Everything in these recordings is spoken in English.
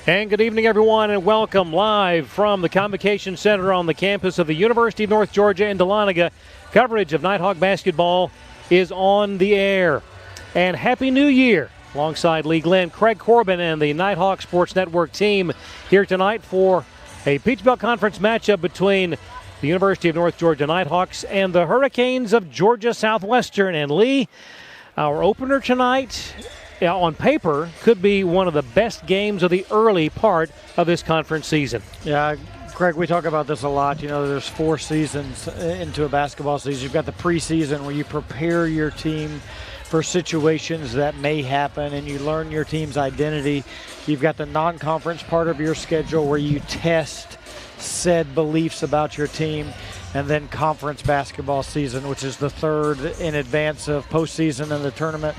And good evening, everyone, and welcome live from the Convocation Center on the campus of the University of North Georgia in Dahlonega. Coverage of Nighthawk basketball is on the air. And Happy New Year! Alongside Lee Glenn, Craig Corbin, and the Nighthawk Sports Network team here tonight for a Peach Belt Conference matchup between the University of North Georgia Nighthawks and the Hurricanes of Georgia Southwestern. And Lee, our opener tonight, on paper, could be one of the best games of the early part of this conference season. Yeah, Craig, we talk about this a lot. You know, there's 4 seasons into a basketball season. You've got the preseason where you prepare your team for situations that may happen and you learn your team's identity. You've got the non-conference part of your schedule where you test said beliefs about your team, and then conference basketball season, which is the third in advance of postseason and the tournament.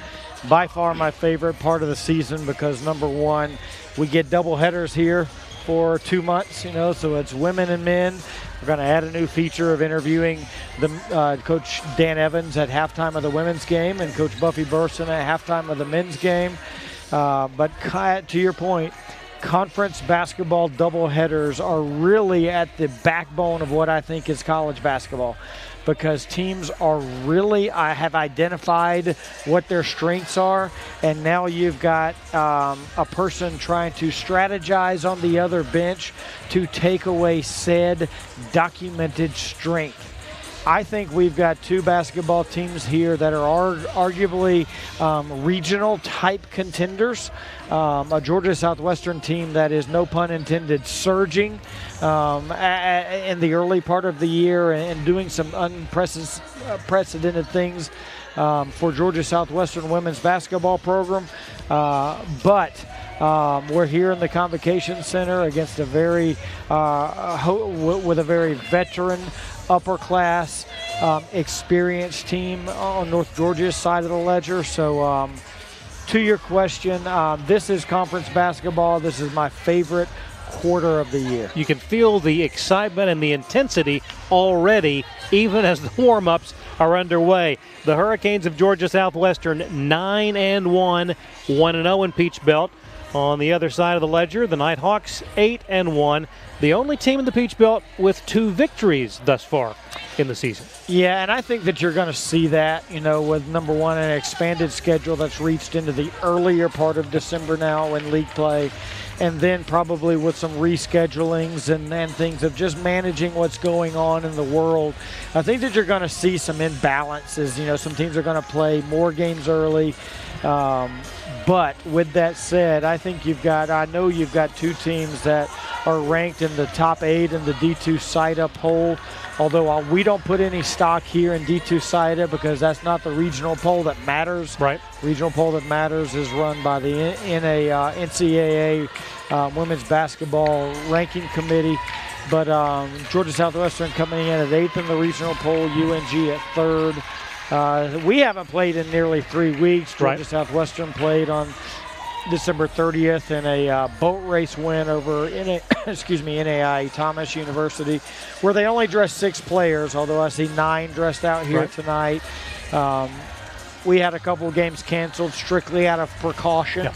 By far my favorite part of the season because, number one, we get double headers here for 2 months, you know, so it's women and men. We're going to add a new feature of interviewing the Coach Dan Evans at halftime of the women's game and Coach Buffy Burson at halftime of the men's game. But to your point, conference basketball doubleheaders are really at the backbone of what I think is college basketball, because teams are really have identified what their strengths are, and now you've got a person trying to strategize on the other bench to take away said documented strength. I think we've got 2 basketball teams here that are arguably regional type contenders. A Georgia Southwestern team that is, no pun intended, surging in the early part of the year and doing some unprecedented things for Georgia Southwestern women's basketball program. But we're here in the Convocation Center against a very with a very veteran, upper class, experienced team on North Georgia's side of the ledger. So to your question, this is conference basketball. This is my favorite quarter of the year. You can feel the excitement and the intensity already, even as the warm-ups are underway. The Hurricanes of Georgia Southwestern 9-1, 1-0 in Peach Belt. On the other side of the ledger, the Nighthawks 8-1, the only team in the Peach Belt with 2 victories thus far in the season. Yeah, and I think that you're going to see that, you know, with, number one, an expanded schedule that's reached into the earlier part of December now in league play, and then probably with some reschedulings and things of just managing what's going on in the world. I think that you're going to see some imbalances. You know, some teams are going to play more games early. But with that said, I know you've got 2 teams that are ranked in the top 8 in the D2 site-up poll, although we don't put any stock here in D2 site-up because that's not the regional poll that matters. Right. Regional poll that matters is run by the NCAA Women's Basketball Ranking Committee. But Georgia Southwestern coming in at 8th in the regional poll, UNG at 3rd. We haven't played in nearly 3 weeks. Georgia Southwestern played on December 30th in a boat race win over NAI Thomas University, where they only dressed 6 players, although I see 9 dressed out here tonight. We had a couple of games canceled strictly out of precaution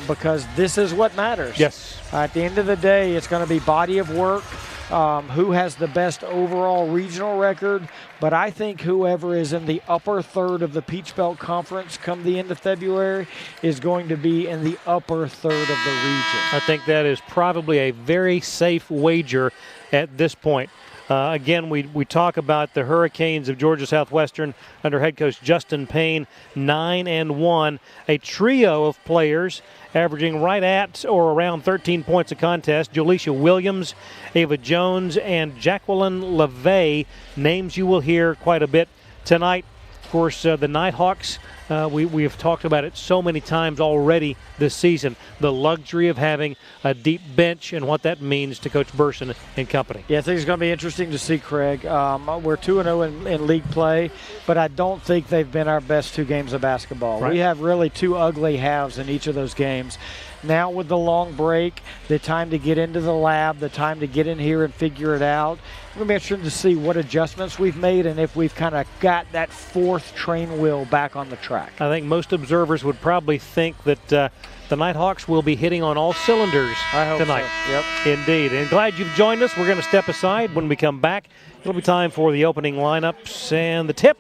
because this is what matters. Yes. At the end of the day, it's going to be body of work. Who has the best overall regional record, but I think whoever is in the upper third of the Peach Belt Conference come the end of February is going to be in the upper third of the region. I think that is probably a very safe wager at this point. Again, we talk about the Hurricanes of Georgia Southwestern under head coach Justin Payne, 9-1, a trio of players averaging right at or around 13 points a contest. Julisha Williams, Ava Jones, and Jacqueline LeVay, names you will hear quite a bit tonight. Of course, the Nighthawks, we have talked about it so many times already this season, the luxury of having a deep bench and what that means to Coach Burson and company. Yeah, I think it's going to be interesting to see, Craig. We're 2-0 in league play, but I don't think they've been our best 2 games of basketball. Right. We have really 2 ugly halves in each of those games. Now with the long break, the time to get into the lab, the time to get in here and figure it out, it's going to be interesting to see what adjustments we've made and if we've kind of got that 4th train wheel back on the track. track. I think most observers would probably think that the Nighthawks will be hitting on all cylinders tonight. So. Yep. Indeed. And glad you've joined us. We're going to step aside. When we come back, it'll be time for the opening lineups and the tip.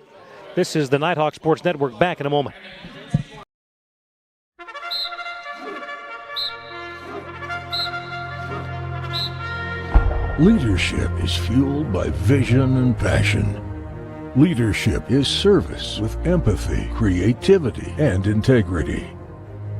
This is the Nighthawk Sports Network. Back in a moment. Leadership is fueled by vision and passion. Leadership is service with empathy, creativity, and integrity.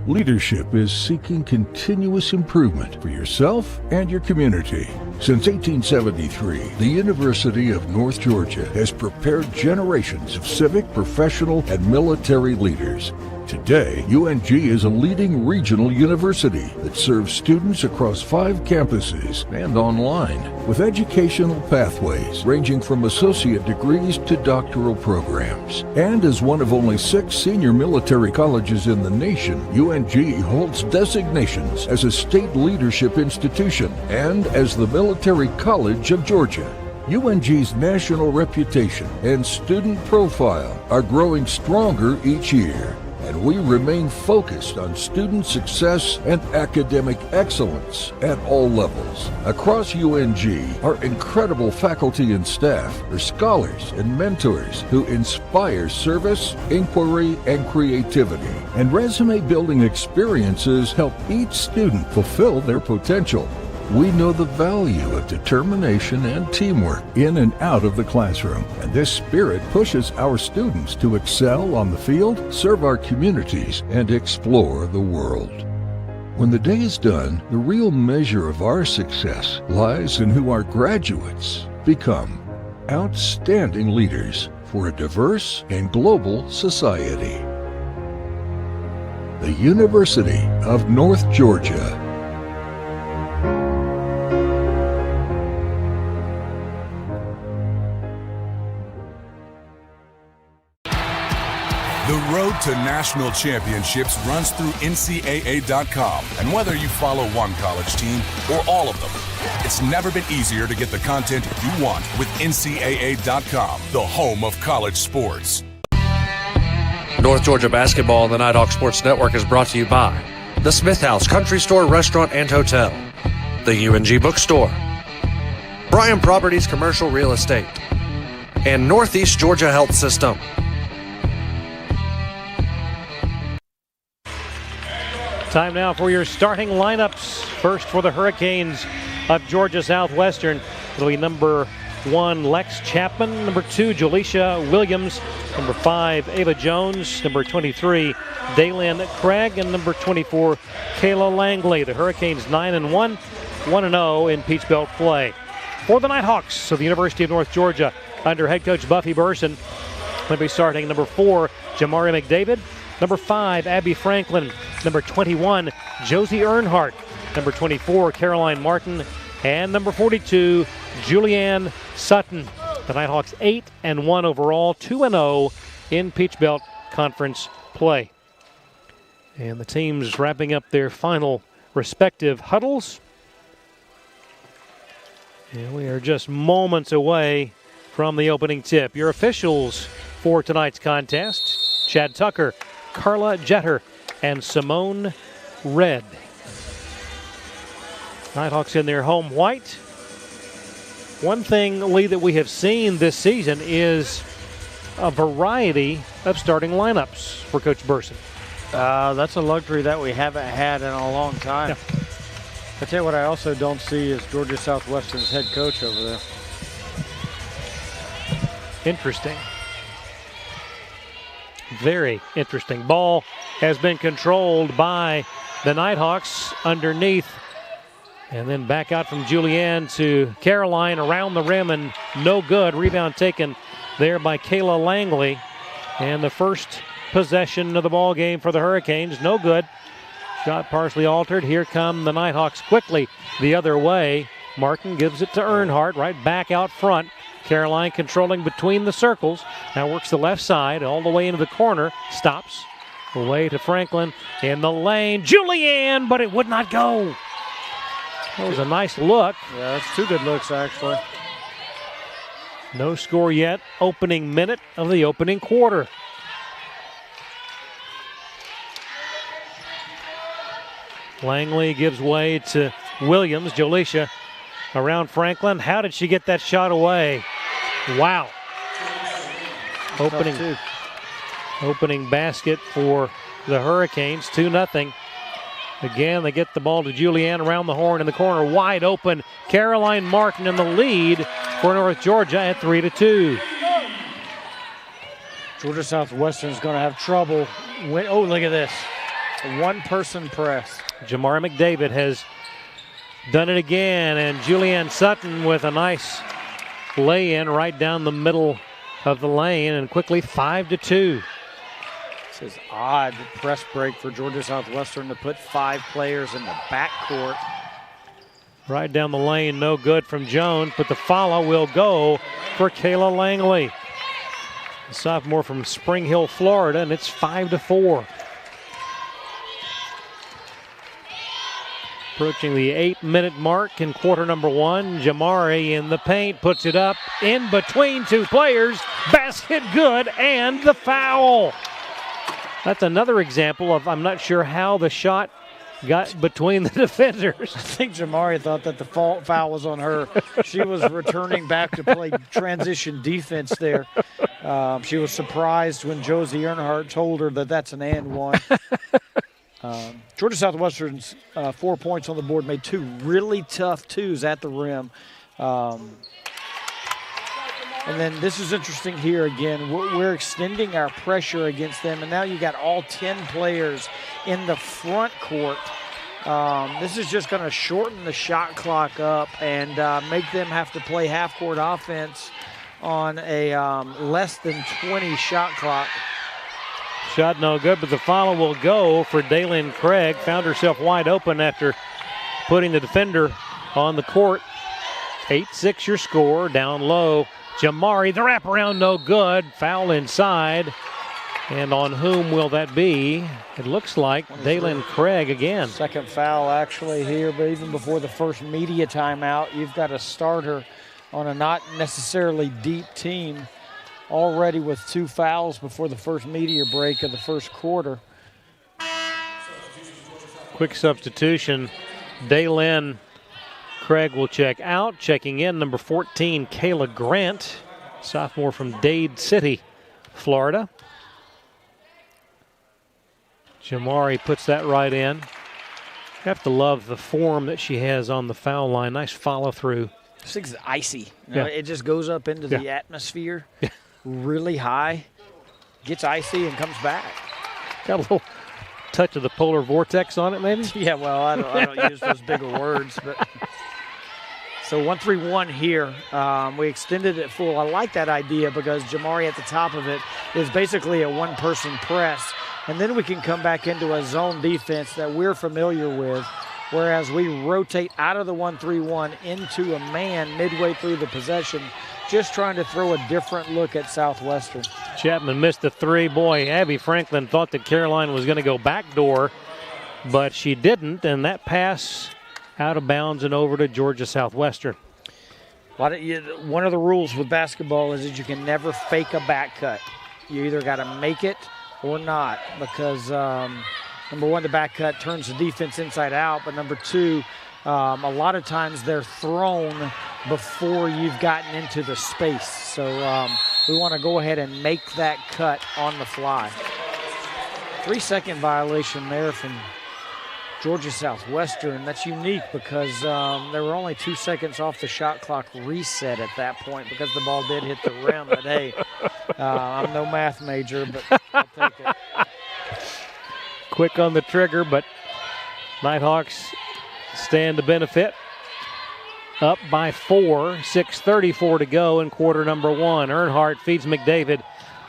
Leadership is seeking continuous improvement for yourself and your community. Since 1873, the University of North Georgia has prepared generations of civic, professional, and military leaders. Today, UNG is a leading regional university that serves students across 5 campuses and online, with educational pathways ranging from associate degrees to doctoral programs. And as one of only 6 senior military colleges in the nation, UNG holds designations as a state leadership institution and as the Military College of Georgia. UNG's national reputation and student profile are growing stronger each year, and we remain focused on student success and academic excellence at all levels. Across UNG, our incredible faculty and staff are scholars and mentors who inspire service, inquiry, and creativity. And resume-building experiences help each student fulfill their potential. We know the value of determination and teamwork in and out of the classroom, and this spirit pushes our students to excel on the field, serve our communities, and explore the world. When the day is done, the real measure of our success lies in who our graduates become. Outstanding leaders for a diverse and global society. The University of North Georgia. The road to national championships runs through NCAA.com. And whether you follow one college team or all of them, it's never been easier to get the content you want with NCAA.com, the home of college sports. North Georgia basketball on the Nighthawk Sports Network is brought to you by the Smith House Country Store, Restaurant, and Hotel, the UNG Bookstore, Bryan Properties Commercial Real Estate, and Northeast Georgia Health System. Time now for your starting lineups. First for the Hurricanes of Georgia Southwestern. It'll be number 1, Lex Chapman. Number 2, Jaleisha Williams. Number 5, Ava Jones. Number 23, Daylin Craig. And number 24, Kayla Langley. The Hurricanes 9-1, 1-0 in Peach Belt play. For the Nighthawks of the University of North Georgia, under head coach Buffy Burson, they'll be starting number 4, Jamari McDavid. Number 5, Abby Franklin. Number 21, Josie Earnhardt. Number 24, Caroline Martin. And number 42, Julianne Sutton. The Nighthawks 8-1 overall, 2-0 in Peach Belt Conference play. And the teams wrapping up their final respective huddles. And we are just moments away from the opening tip. Your officials for tonight's contest: Chad Tucker, Carla Jetter, and Simone Red. Nighthawks in their home white. One thing, Lee, that we have seen this season is a variety of starting lineups for Coach Burson. That's a luxury that we haven't had in a long time. Yeah. I tell you what I also don't see is Georgia Southwestern's head coach over there. Interesting. Very interesting. Ball has been controlled by the Nighthawks underneath. And then back out from Julianne to Caroline around the rim, and no good. Rebound taken there by Kayla Langley. And the first possession of the ball game for the Hurricanes, no good. Shot partially altered. Here come the Nighthawks quickly the other way. Martin gives it to Earnhardt right back out front. Caroline controlling between the circles. Now works the left side all the way into the corner. Stops. Away to Franklin in the lane. Julianne, but it would not go. That was a nice look. Yeah, that's 2 good looks, actually. No score yet. Opening minute of the opening quarter. Langley gives way to Williams. Jolisha around Franklin. How did she get that shot away? Wow. Opening basket for the Hurricanes, 2-0. Again, they get the ball to Julianne around the horn in the corner, wide open. Caroline Martin in the lead for North Georgia at 3-2. Georgia Southwestern is going to have trouble. Oh, look at this. A one-person press. Jamari McDavid has done it again, and Julianne Sutton with a nice lay-in right down the middle of the lane, and quickly 5-2. This is odd press break for Georgia Southwestern to put 5 players in the backcourt. Right down the lane, no good from Jones, but the follow will go for Kayla Langley. The sophomore from Spring Hill, Florida, and it's 5-4. Approaching the 8-minute mark in quarter number 1. Jamari in the paint, puts it up in between 2 players. Basket good, and the foul. That's another example of, I'm not sure how the shot got between the defenders. I think Jamari thought that the foul was on her. She was returning back to play transition defense there. She was surprised when Josie Earnhardt told her that that's an and one. Georgia Southwestern's 4 points on the board, made 2 really tough twos at the rim. And then this is interesting here again. We're extending our pressure against them, and now you got all 10 players in the front court. This is just going to shorten the shot clock up and make them have to play half-court offense on a less than 20 shot clock. Shot no good, but the foul will go for Daylin Craig. Found herself wide open after putting the defender on the court. 8-6 your score, down low. Jamari, the wraparound no good. Foul inside. And on whom will that be? It looks like Daylin Craig again. Second foul actually here, but even before the first media timeout, you've got a starter on a not necessarily deep team already with 2 fouls before the first media break of the first quarter. Quick substitution. Daylin Craig will check out. Checking in, number 14, Kayla Grant, sophomore from Dade City, Florida. Jamari puts that right in. You have to love the form that she has on the foul line. Nice follow through. This thing's icy. You know, it just goes up into the atmosphere really high, gets icy, and comes back. Got a little touch of the polar vortex on it, maybe? Yeah, well, I don't use those bigger words, but. So 1-3-1 here. We extended it full. I like that idea because Jamari at the top of it is basically a one-person press. And then we can come back into a zone defense that we're familiar with, whereas we rotate out of the 1-3-1 into a man midway through the possession, just trying to throw a different look at Southwestern. Chapman missed the 3. Boy, Abby Franklin thought that Caroline was going to go backdoor, but she didn't, and that pass out of bounds and over to Georgia Southwestern. One of the rules with basketball is that you can never fake a back cut. You either got to make it or not, because number 1, the back cut turns the defense inside out, but number 2, a lot of times they're thrown before you've gotten into the space. So we want to go ahead and make that cut on the fly. 3-second violation there from Georgia Southwestern. That's unique because there were only 2 seconds off the shot clock reset at that point because the ball did hit the rim. But hey, I'm no math major, but I'll take it. Quick on the trigger, but Nighthawks stand to benefit. Up by 4, 6:34 to go in quarter number 1. Earnhardt feeds McDavid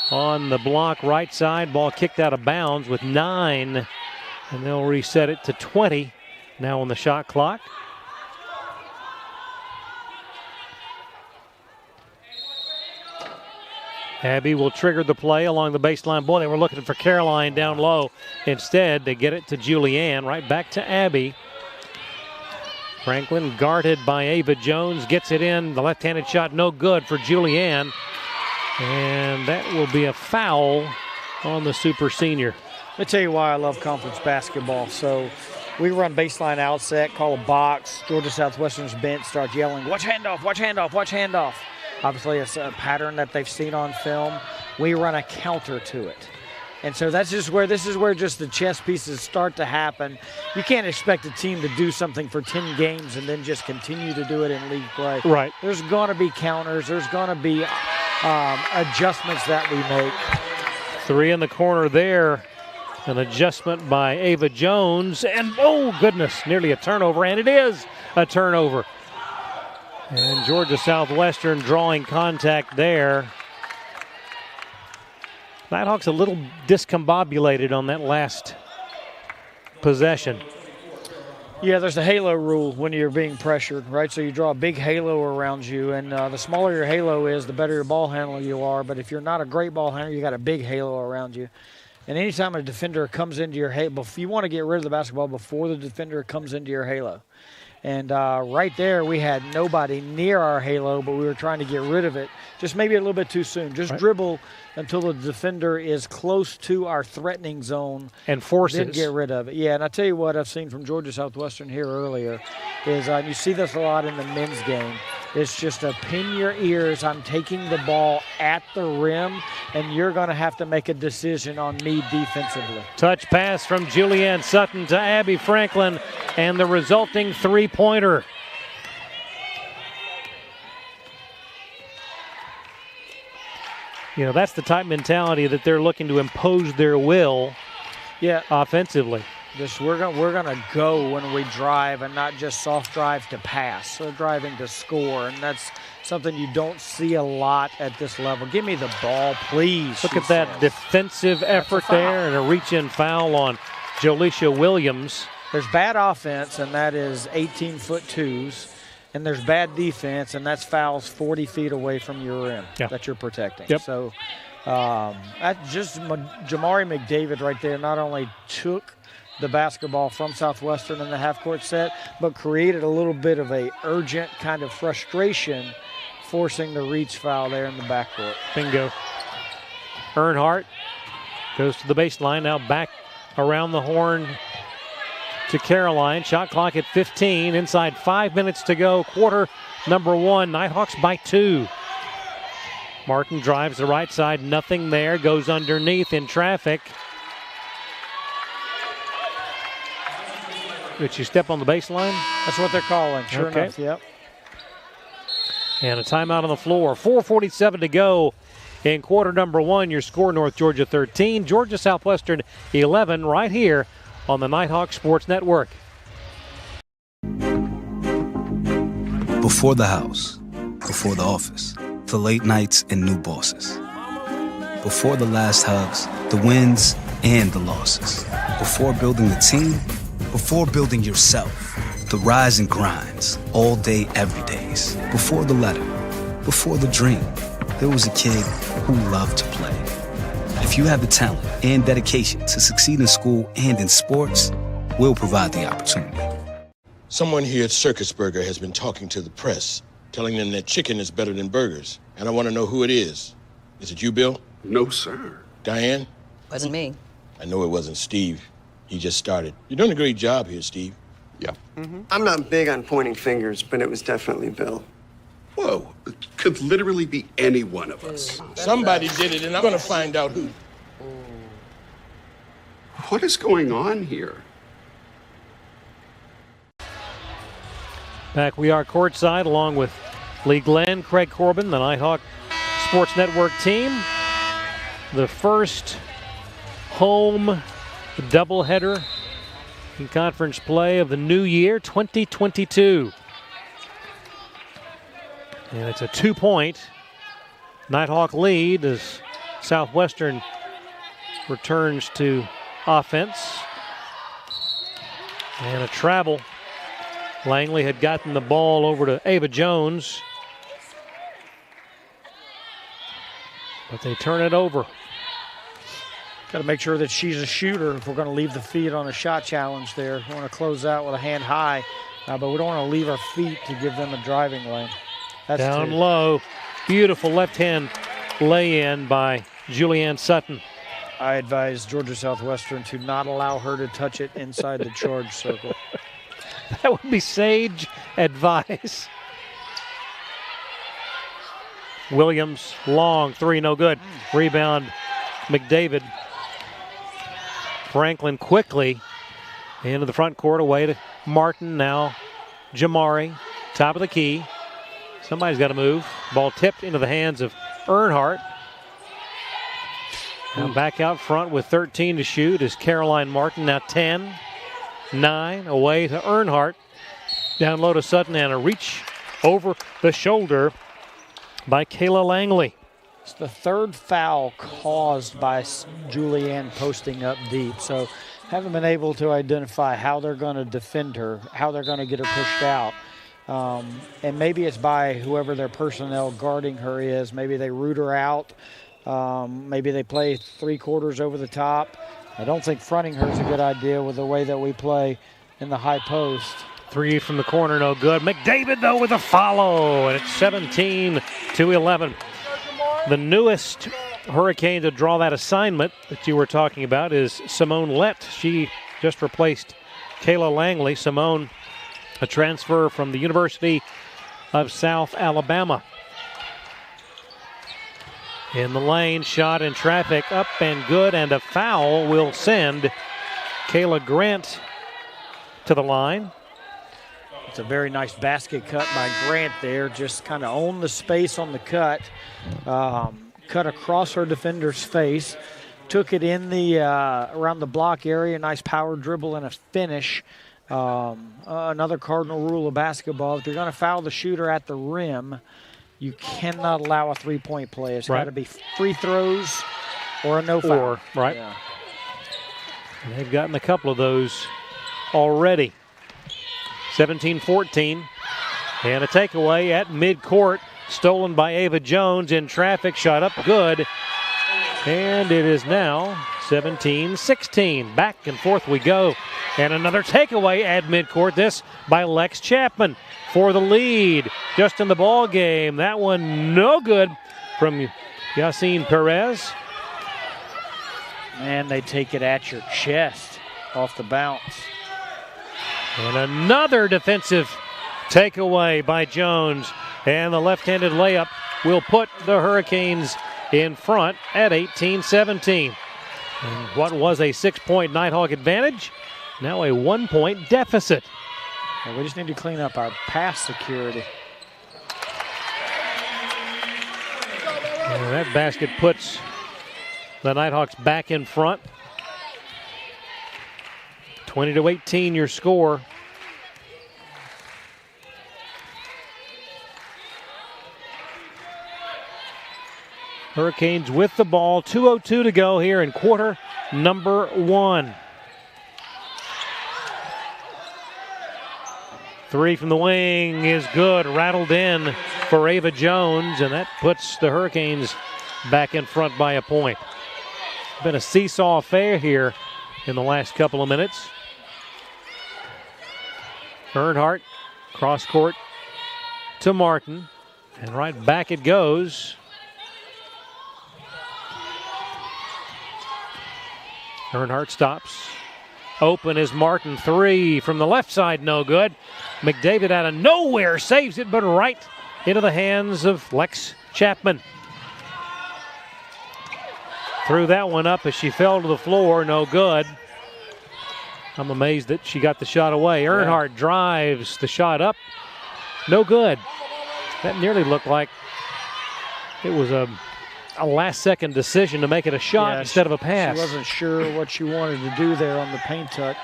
on the block right side. Ball kicked out of bounds with 9. And they'll reset it to 20 now on the shot clock. Abby will trigger the play along the baseline. Boy, they were looking for Caroline down low. Instead, they get it to Julianne. Right back to Abby. Franklin guarded by Ava Jones. Gets it in. The left-handed shot no good for Julianne. And that will be a foul on the super senior. Let me tell you why I love conference basketball. So we run baseline outset, call a box. Georgia Southwestern's bench starts yelling, watch handoff, watch handoff, watch handoff. Obviously, it's a pattern that they've seen on film. We run a counter to it. And so this is where just the chess pieces start to happen. You can't expect a team to do something for 10 games and then just continue to do it in league play. Right. There's going to be counters. There's going to be adjustments that we make. 3 in the corner there. An adjustment by Ava Jones. And, oh, goodness, nearly a turnover. And it is a turnover. And Georgia Southwestern drawing contact there. Nighthawks a little discombobulated on that last possession. Yeah, there's a halo rule when you're being pressured, right? So you draw a big halo around you, and the smaller your halo is, the better your ball handler you are. But if you're not a great ball handler, you got a big halo around you. And anytime a defender comes into your halo, you want to get rid of the basketball before the defender comes into your halo. And right there, we had nobody near our halo, but we were trying to get rid of it. Just maybe a little bit too soon. Just dribble until the defender is close to our threatening zone. And forces. Then get rid of it. Yeah, and I tell you what I've seen from Georgia Southwestern here earlier is you see this a lot in the men's game. It's just a pin your ears. I'm taking the ball at the rim, and you're going to have to make a decision on me defensively. Touch pass from Julianne Sutton to Abby Franklin, and the resulting three-pointer. You know, that's the type mentality that they're looking to impose their will offensively. We're gonna go when we drive and not just soft drive to pass. So driving to score, and that's something you don't see a lot at this level. Give me the ball, please. Look at that defensive effort there, and a reach-in foul on Jolisha Williams. There's bad offense, and that is 18'2", and there's bad defense, and that's fouls 40 feet away from your rim that you're protecting. Yep. So Jamari McDavid right there not only took the basketball from Southwestern in the half-court set, but created a little bit of a urgent kind of frustration, forcing the reach foul there in the backcourt. Bingo. Earnhardt goes to the baseline, now back around the horn to Caroline. Shot clock at 15, inside 5 minutes to go. Quarter number 1, Nighthawks by 2. Martin drives the right side, nothing there, goes underneath in traffic. Did you step on the baseline? That's what they're calling, sure enough, yep. And a timeout on the floor. 4:47 to go in quarter number 1. Your score, North Georgia 13, Georgia Southwestern 11, right here on the Nighthawk Sports Network. Before the house, before the office, the late nights and new bosses. Before the last hugs, the wins and the losses. Before building the team, before building yourself, the rise and grinds, all day, every days. Before the letter, before the dream, there was a kid who loved to play. If you have the talent and dedication to succeed in school and in sports, we'll provide the opportunity. Someone here at Circus Burger has been talking to the press, telling them that chicken is better than burgers. And I want to know who it is. Is it you, Bill? No, sir. Diane? Wasn't me. I know it wasn't Steve. He just started. You're doing a great job here, Steve. Yeah. I'm not big on pointing fingers, but it was definitely Bill. Whoa, it could literally be any one of us. Somebody did it, and I'm going to find out who. What is going on here? Back we are courtside along with Lee Glenn, Craig Corbin, the Nighthawk Sports Network team. The first home doubleheader in conference play of the new year, 2022. And it's a 2-point Nighthawk lead as Southwestern returns to offense. And a travel. Langley had gotten the ball over to Ava Jones, but they turn it over. Got to make sure that she's a shooter if we're going to leave the feet on a shot challenge there. We want to close out with a hand high, but we don't want to leave our feet to give them a driving lane. That's down low. Beautiful left-hand lay-in by Julianne Sutton. I advise Georgia Southwestern to not allow her to touch it inside the charge circle. That would be sage advice. Williams, long three, no good. Rebound, McDavid. Franklin quickly into the front court, away to Martin. Now Jamari, top of the key. Somebody's got to move. Ball tipped into the hands of Earnhardt. Now back out front with 13 to shoot is Caroline Martin. Now 10, 9, away to Earnhardt. Down low to Sutton, and a reach over the shoulder by Kayla Langley. It's the third foul caused by Julianne posting up deep. So haven't been able to identify how they're going to defend her, how they're going to get her pushed out. And maybe it's by whoever their personnel guarding her is. Maybe they root her out. Maybe they play 3/4 over the top. I don't think fronting her is a good idea with the way that we play in the high post. Three from the corner, no good. McDavid, though, with a follow, and it's 17-11. The newest Hurricane to draw that assignment that you were talking about is Simone Lett. She just replaced Kayla Langley. Simone, a transfer from the University of South Alabama. In the lane, shot in traffic, up and good, and a foul will send Kayla Grant to the line. It's a very nice basket cut by Grant there. Just kind of owned the space on the cut. Cut across her defender's face. Took it in the around the block area. Nice power dribble and a finish. Another cardinal rule of basketball. If you're going to foul the shooter at the rim, you cannot allow a three-point play. It's got to be free throws or a no foul. Right. Yeah. And they've gotten a couple of those already. 17-14. And a takeaway at midcourt. Stolen by Ava Jones in traffic. Shot up good. And it is now 17-16. Back and forth we go. And another takeaway at midcourt. This by Lex Chapman for the lead. Just in the ball game. That one no good from Yacine Perez. And they take it at your chest off the bounce. And another defensive takeaway by Jones. And the left-handed layup will put the Hurricanes in front at 18-17. And what was a 6-point Nighthawk advantage, now a 1-point deficit. And we just need to clean up our pass security. And that basket puts the Nighthawks back in front. 20-18 your score. Hurricanes with the ball. 2:02 to go here in quarter number 1. Three from the wing is good. Rattled in for Ava Jones, and that puts the Hurricanes back in front by a point. Been a seesaw affair here in the last couple of minutes. Earnhardt, cross court to Martin, and right back it goes. Earnhardt stops. Open is Martin. Three from the left side, no good. McDavid out of nowhere saves it, but right into the hands of Lex Chapman. Threw that one up as she fell to the floor, no good. I'm amazed that she got the shot away. Earnhardt drives the shot up. No good. That nearly looked like it was a last-second decision to make it a shot instead of a pass. She wasn't sure what she wanted to do there on the paint touch.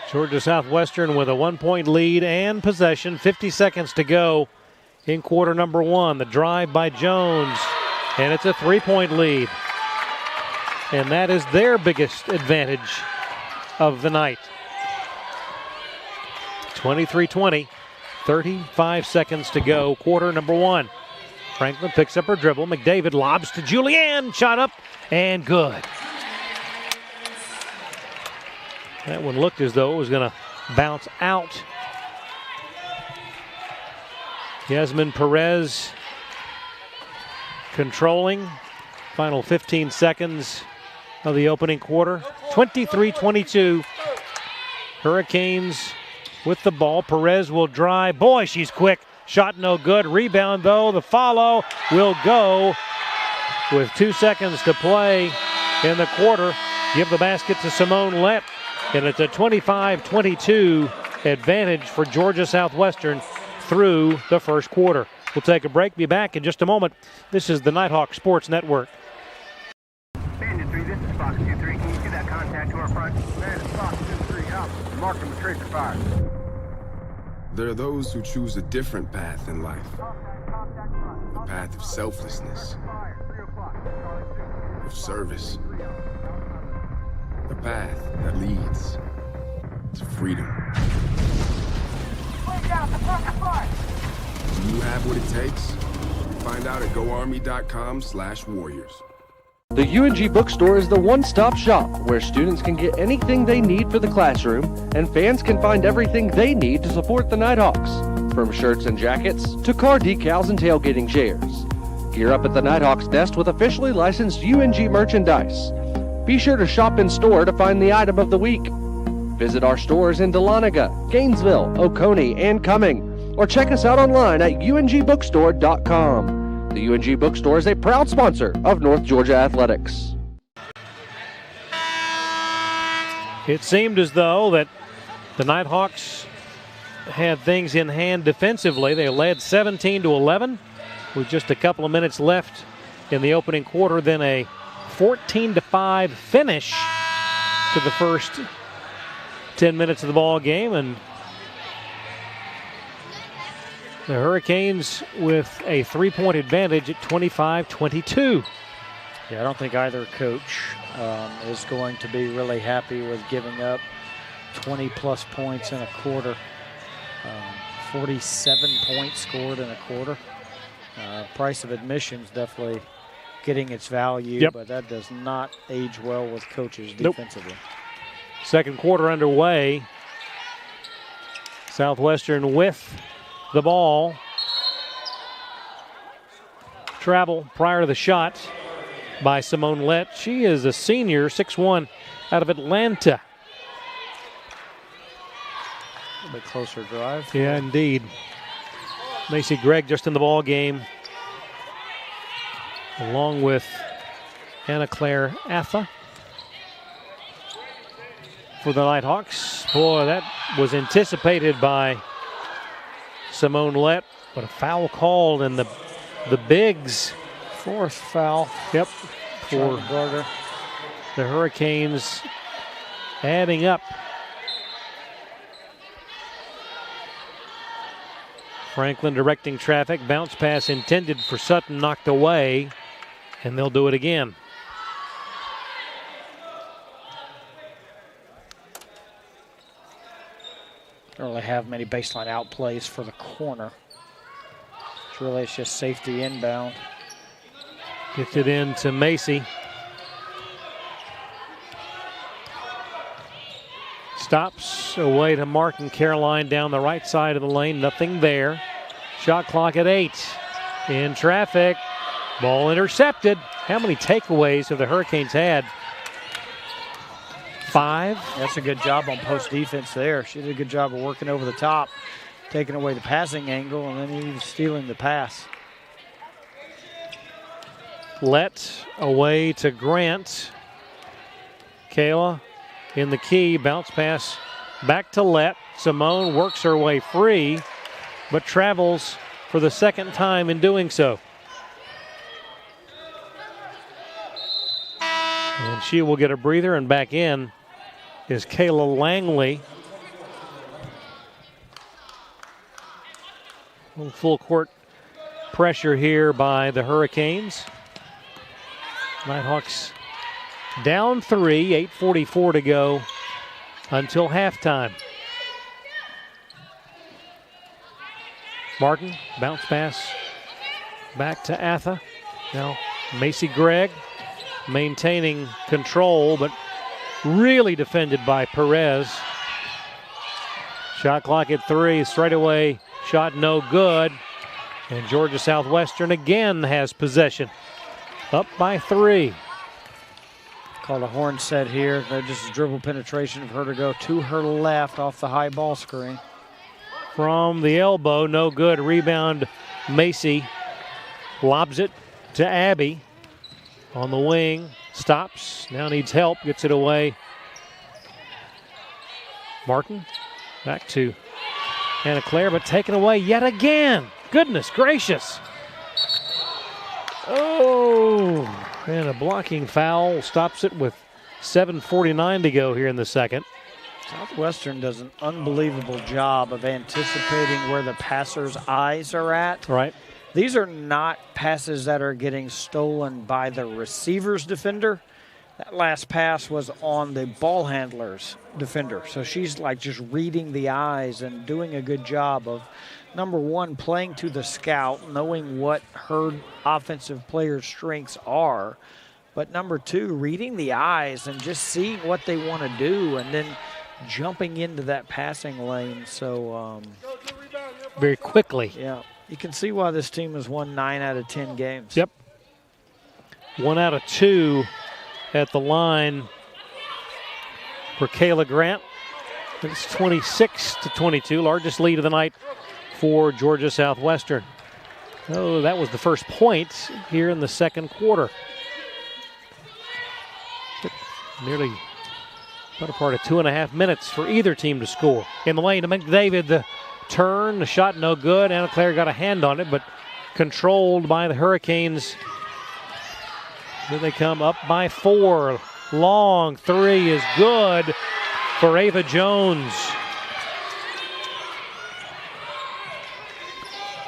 Georgia Southwestern with a 1-point lead and possession. 50 seconds to go in quarter number 1. The drive by Jones, and it's a 3-point lead. And that is their biggest advantage of the night. 23-20, 35 seconds to go, quarter number 1. Franklin picks up her dribble. McDavid lobs to Julianne. Shot up and good. That one looked as though it was going to bounce out. Yasmin Perez controlling. Final 15 seconds of the opening quarter. 23-22. Hurricanes with the ball. Perez will drive. Boy, she's quick. Shot no good. Rebound, though. The follow will go with 2 seconds to play in the quarter. Give the basket to Simone Lett. And it's a 25-22 advantage for Georgia Southwestern through the first quarter. We'll take a break. Be back in just a moment. This is the Nighthawk Sports Network. Bandit 3, this is Fox 2-3. Can you see that contact to our front? Man, it's Fox 2-3 out. Mark him with tracer fire. There are those who choose a different path in life. A path of selflessness, of service. A path that leads to freedom. Do you have what it takes? Find out at goarmy.com/warriors. The UNG Bookstore is the one-stop shop where students can get anything they need for the classroom and fans can find everything they need to support the Nighthawks, from shirts and jackets to car decals and tailgating chairs. Gear up at the Nighthawks desk with officially licensed UNG merchandise. Be sure to shop in store to find the item of the week. Visit our stores in Dahlonega, Gainesville, Oconee, and Cumming, or check us out online at ungbookstore.com. The UNG Bookstore is a proud sponsor of North Georgia Athletics. It seemed as though that the Nighthawks had things in hand defensively. They led 17-11 with just a couple of minutes left in the opening quarter, then a 14-5 finish to the first 10 minutes of the ball game, and the Hurricanes with a 3-point advantage at 25-22. Yeah, I don't think either coach is going to be really happy with giving up 20-plus points in a quarter. 47 points scored in a quarter. Price of admission's definitely getting its value, but that does not age well with coaches defensively. Nope. Second quarter underway. Southwestern with the ball. Travel prior to the shot by Simone Lett. She is a senior, 6'1", out of Atlanta. A bit closer drive. Yeah, indeed. Macy Gregg just in the ball game, along with Anna Claire Atha for the Nighthawks. Boy, that was anticipated by Simone Lett, but a foul called, and the bigs. Fourth foul. Yep. For the Hurricanes adding up. Franklin directing traffic. Bounce pass intended for Sutton, knocked away, and they'll do it again. Don't really have many baseline out plays for the corner. It's just safety inbound. Gets it in to Macy. Stops away to Martin Caroline down the right side of the lane. Nothing there. Shot clock at 8. In traffic. Ball intercepted. How many takeaways have the Hurricanes had? 5. That's a good job on post defense there. She did a good job of working over the top, taking away the passing angle, and then even stealing the pass. Lett away to Grant. Kayla in the key. Bounce pass back to Lett. Simone works her way free, but travels for the second time in doing so. And she will get a breather, and back in is Kayla Langley. Full court pressure here by the Hurricanes. Nighthawks down 3, 8:44 to go until halftime. Martin, bounce pass back to Atha. Now Macy Gregg maintaining control, but really defended by Perez. Shot clock at 3, straightaway shot no good. And Georgia Southwestern again has possession. up by 3. Called a horn set here. Just a dribble penetration of her to go to her left off the high ball screen. From the elbow, no good. Rebound, Macy lobs it to Abby on the wing. Stops, now needs help, gets it away. Martin back to Anna Claire, but taken away yet again. Goodness gracious. Oh, and a blocking foul stops it with 7:49 to go here in the second. Southwestern does an unbelievable job of anticipating where the passer's eyes are at. Right. These are not passes that are getting stolen by the receiver's defender. That last pass was on the ball handler's defender. So she's like just reading the eyes and doing a good job of, number one, playing to the scout, knowing what her offensive player's strengths are. But number two, reading the eyes and just seeing what they want to do and then jumping into that passing lane. So very quickly. Yeah. You can see why this team has won 9 out of 10 games. Yep. 1 out of 2 at the line for Kayla Grant. It's 26-22, largest lead of the night for Georgia Southwestern. Oh, that was the first point here in the second quarter. Nearly about a part of 2.5 minutes for either team to score. In the lane to McDavid, the turn, the shot no good. Anna Claire got a hand on it, but controlled by the Hurricanes. Then they come up by 4. Long 3 is good for Ava Jones.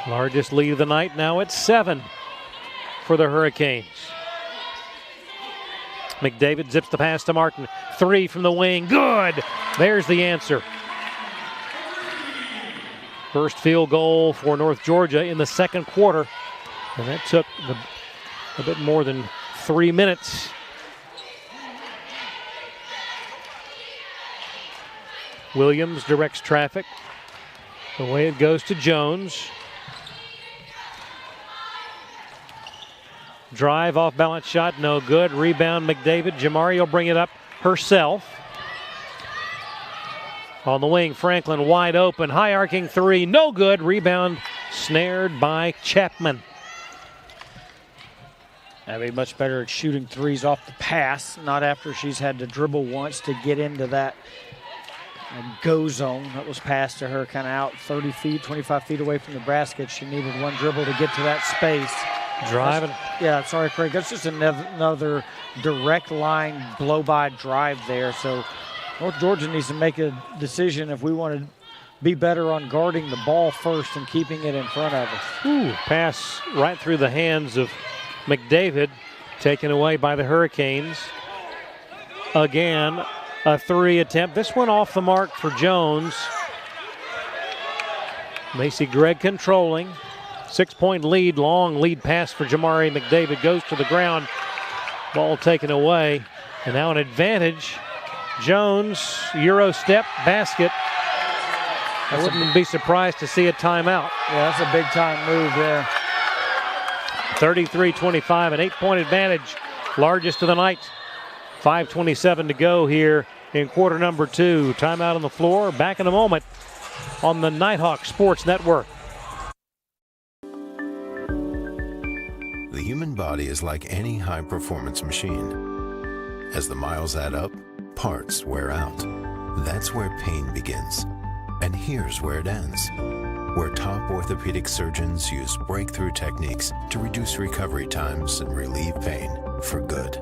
Largest lead of the night, now it's 7 for the Hurricanes. McDavid zips the pass to Martin. 3 from the wing, good! There's the answer. First field goal for North Georgia in the second quarter. And that took a bit more than 3 minutes. Williams directs traffic. Away it goes to Jones. Drive off balance shot, no good. Rebound McDavid. Jamari will bring it up herself. On the wing, Franklin wide open. High arcing 3, no good. Rebound snared by Chapman. Abby much better at shooting threes off the pass, not after she's had to dribble once to get into that go zone that was passed to her kind of out 30 feet, 25 feet away from the basket. She needed one dribble to get to that space. Driving. Yeah, sorry, Craig. That's just another direct line blow-by drive there. So North Georgia needs to make a decision if we want to be better on guarding the ball first and keeping it in front of us. Ooh, pass right through the hands of McDavid, taken away by the Hurricanes. Again, a 3 attempt. This one off the mark for Jones. Macy Gregg controlling. 6-point lead, long lead pass for Jamari McDavid. Goes to the ground. Ball taken away. And now an advantage. Jones, Euro step, basket. I wouldn't be surprised to see a timeout. Yeah, that's a big time move there. 33-25, an 8-point advantage. Largest of the night. 5:27 to go here in quarter number 2. Timeout on the floor. Back in a moment on the Nighthawk Sports Network. The human body is like any high-performance machine. As the miles add up, parts wear out. That's where pain begins. And here's where it ends. Where top orthopedic surgeons use breakthrough techniques to reduce recovery times and relieve pain for good.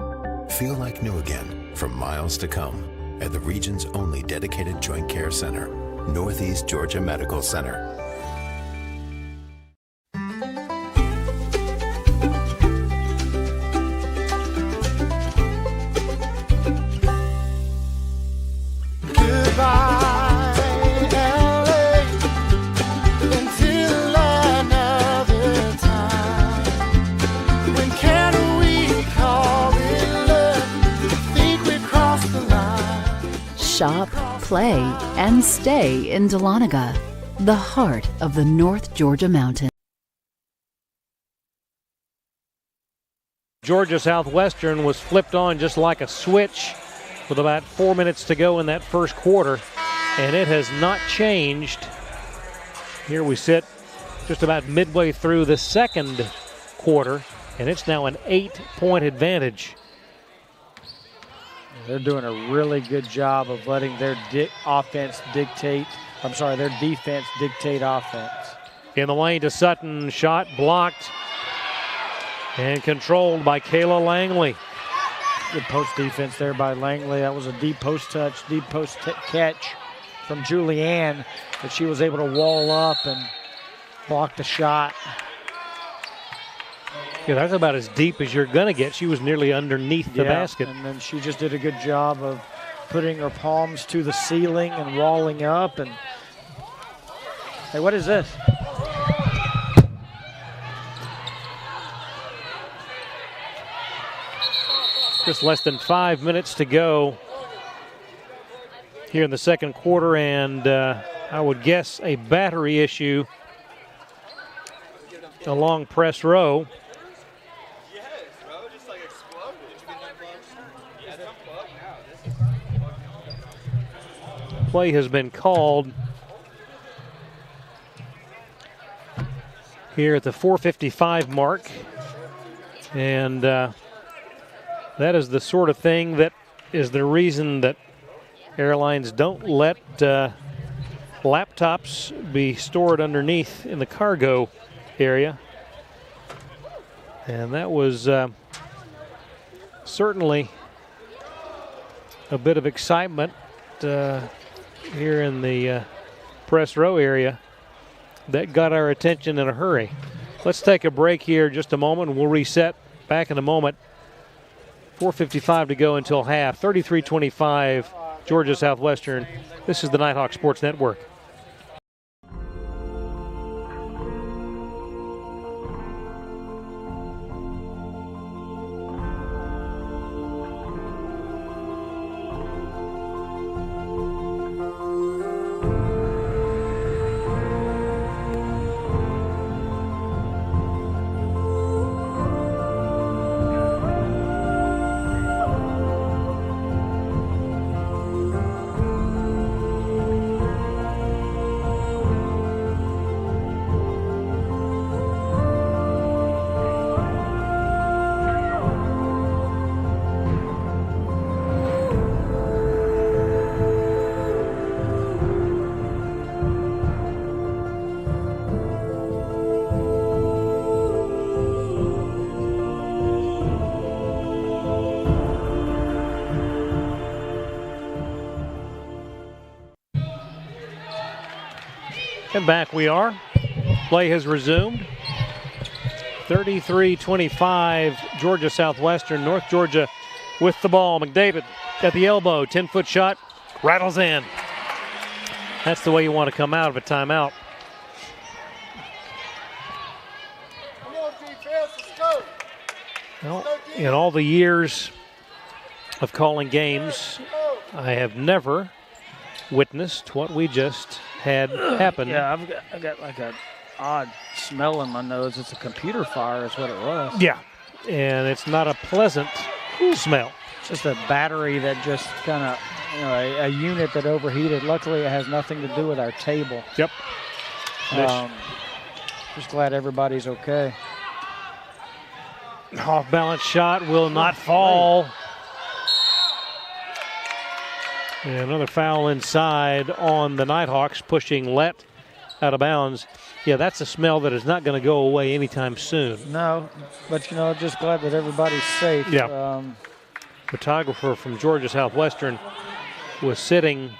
Feel like new again for miles to come at the region's only dedicated joint care center, Northeast Georgia Medical Center. Shop, play, and stay in Dahlonega, the heart of the North Georgia Mountains. Georgia Southwestern was flipped on just like a switch with about 4 minutes to go in that first quarter, and it has not changed. Here we sit just about midway through the second quarter, and it's now an 8-point advantage. They're doing a really good job of letting their defense dictate offense. In the lane to Sutton, shot blocked and controlled by Kayla Langley. Good post defense there by Langley. That was a deep post catch from Julianne, but she was able to wall up and block the shot. Yeah, that's about as deep as you're going to get. She was nearly underneath the basket. And then she just did a good job of putting her palms to the ceiling and walling up. And hey, what is this? Just less than 5 minutes to go here in the second quarter, and I would guess a battery issue along press row. Play has been called here at the 4:55 mark, and that is the sort of thing that is the reason that airlines don't let laptops be stored underneath in the cargo area. And that was certainly a bit of excitement here in the press row area that got our attention in a hurry. Let's take a break here just a moment, and we'll reset back in a moment. 4:55 to go until half. 33-25, Georgia Southwestern. This is the Nighthawk Sports Network. And back we are. Play has resumed. 33-25, Georgia Southwestern. North Georgia with the ball. McDavid at the elbow. 10-foot shot. Rattles in. That's the way you want to come out of a timeout. Well, in all the years of calling games, I have never witnessed what we just had happen. Yeah, I've got like an odd smell in my nose. It's a computer fire is what it was. Yeah, and it's not a pleasant smell. It's just a battery that just kind of, a unit that overheated. Luckily, it has nothing to do with our table. Yep. Just glad everybody's okay. Off balance shot will not fall. And another foul inside on the Nighthawks, pushing Lett out of bounds. Yeah, that's a smell that is not going to go away anytime soon. No, but just glad that everybody's safe. Yeah. Photographer from Georgia Southwestern was sitting,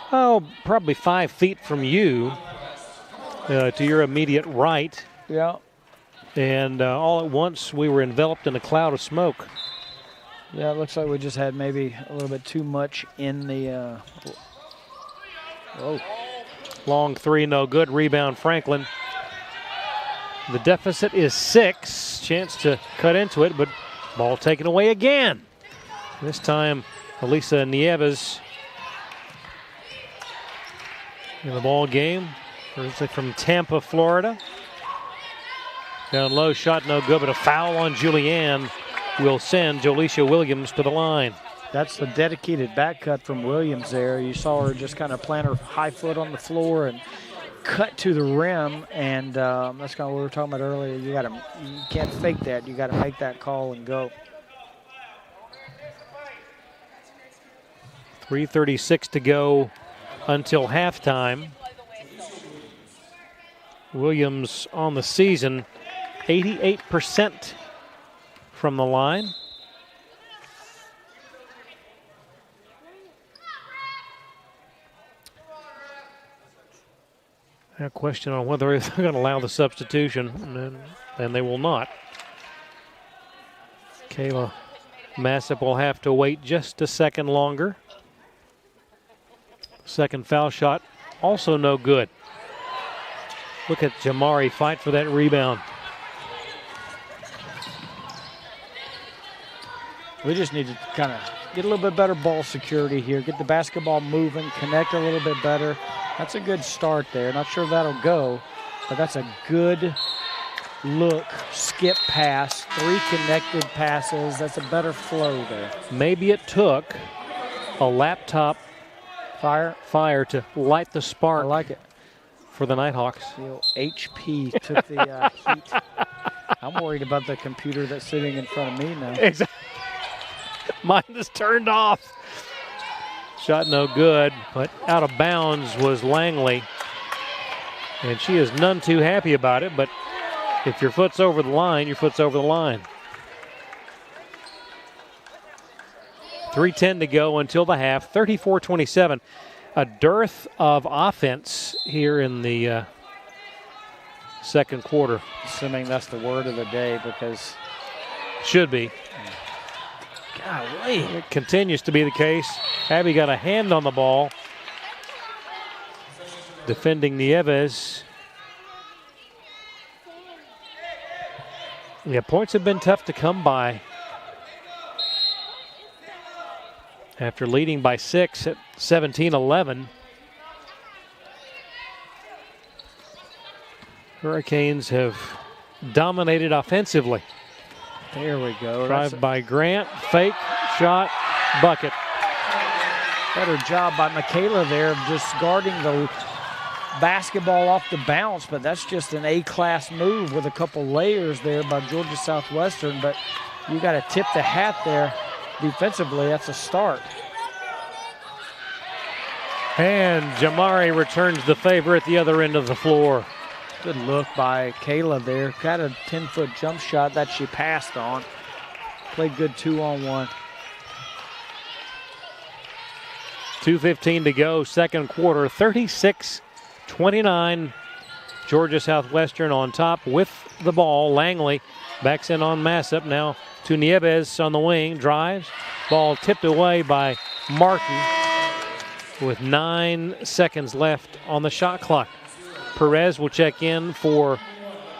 probably 5 feet from you, to your immediate right. Yeah. And all at once, we were enveloped in a cloud of smoke. Yeah, it looks like we just had maybe a little bit too much in the. Long three, no good. Rebound, Franklin. The deficit is 6. Chance to cut into it, but ball taken away again. This time, Elisa Nieves in the ball game from Tampa, Florida. Down low, shot no good, but a foul on Julianne will send Jolisha Williams to the line. That's the dedicated back cut from Williams there. You saw her just kind of plant her high foot on the floor and cut to the rim, and that's kind of what we were talking about earlier. You can't fake that. You got to make that call and go. 3:36 to go until halftime. Williams on the season, 88% from the line. A question on whether they're going to allow the substitution, and they will not. Kayla Massip will have to wait just a second longer. Second foul shot, also no good. Look at Jamari fight for that rebound. We just need to kind of get a little bit better ball security here, get the basketball moving, connect a little bit better. That's a good start there. Not sure that'll go, but that's a good look, skip pass, 3 connected passes. That's a better flow there. Maybe it took a laptop fire to light the spark. I like it. For the Nighthawks. HP took the heat. I'm worried about the computer that's sitting in front of me now. Exactly. Mine is turned off. Shot no good, but out of bounds was Langley. And she is none too happy about it, but if your foot's over the line, your foot's over the line. 3:10 to go until the half, 34-27. A dearth of offense here in the second quarter. Assuming that's the word of the day, because... Should be. Golly. It continues to be the case. Abby got a hand on the ball. Defending Nieves. Yeah, points have been tough to come by. After leading by 6 at 17-11. Hurricanes have dominated offensively. There we go. Drive by Grant, fake, shot, bucket. Better job by Michaela there of just guarding the basketball off the bounce, but that's just an A-class move with a couple layers there by Georgia Southwestern, but you got to tip the hat there. Defensively, that's a start. And Jamari returns the favor at the other end of the floor. Good look by Kayla there. Got a 10-foot jump shot that she passed on. Played good 2-on-1. 2:15 to go, second quarter, 36-29. Georgia Southwestern on top with the ball. Langley backs in on Massip. Now to Nieves on the wing, drives. Ball tipped away by Martin with 9 seconds left on the shot clock. Perez will check in for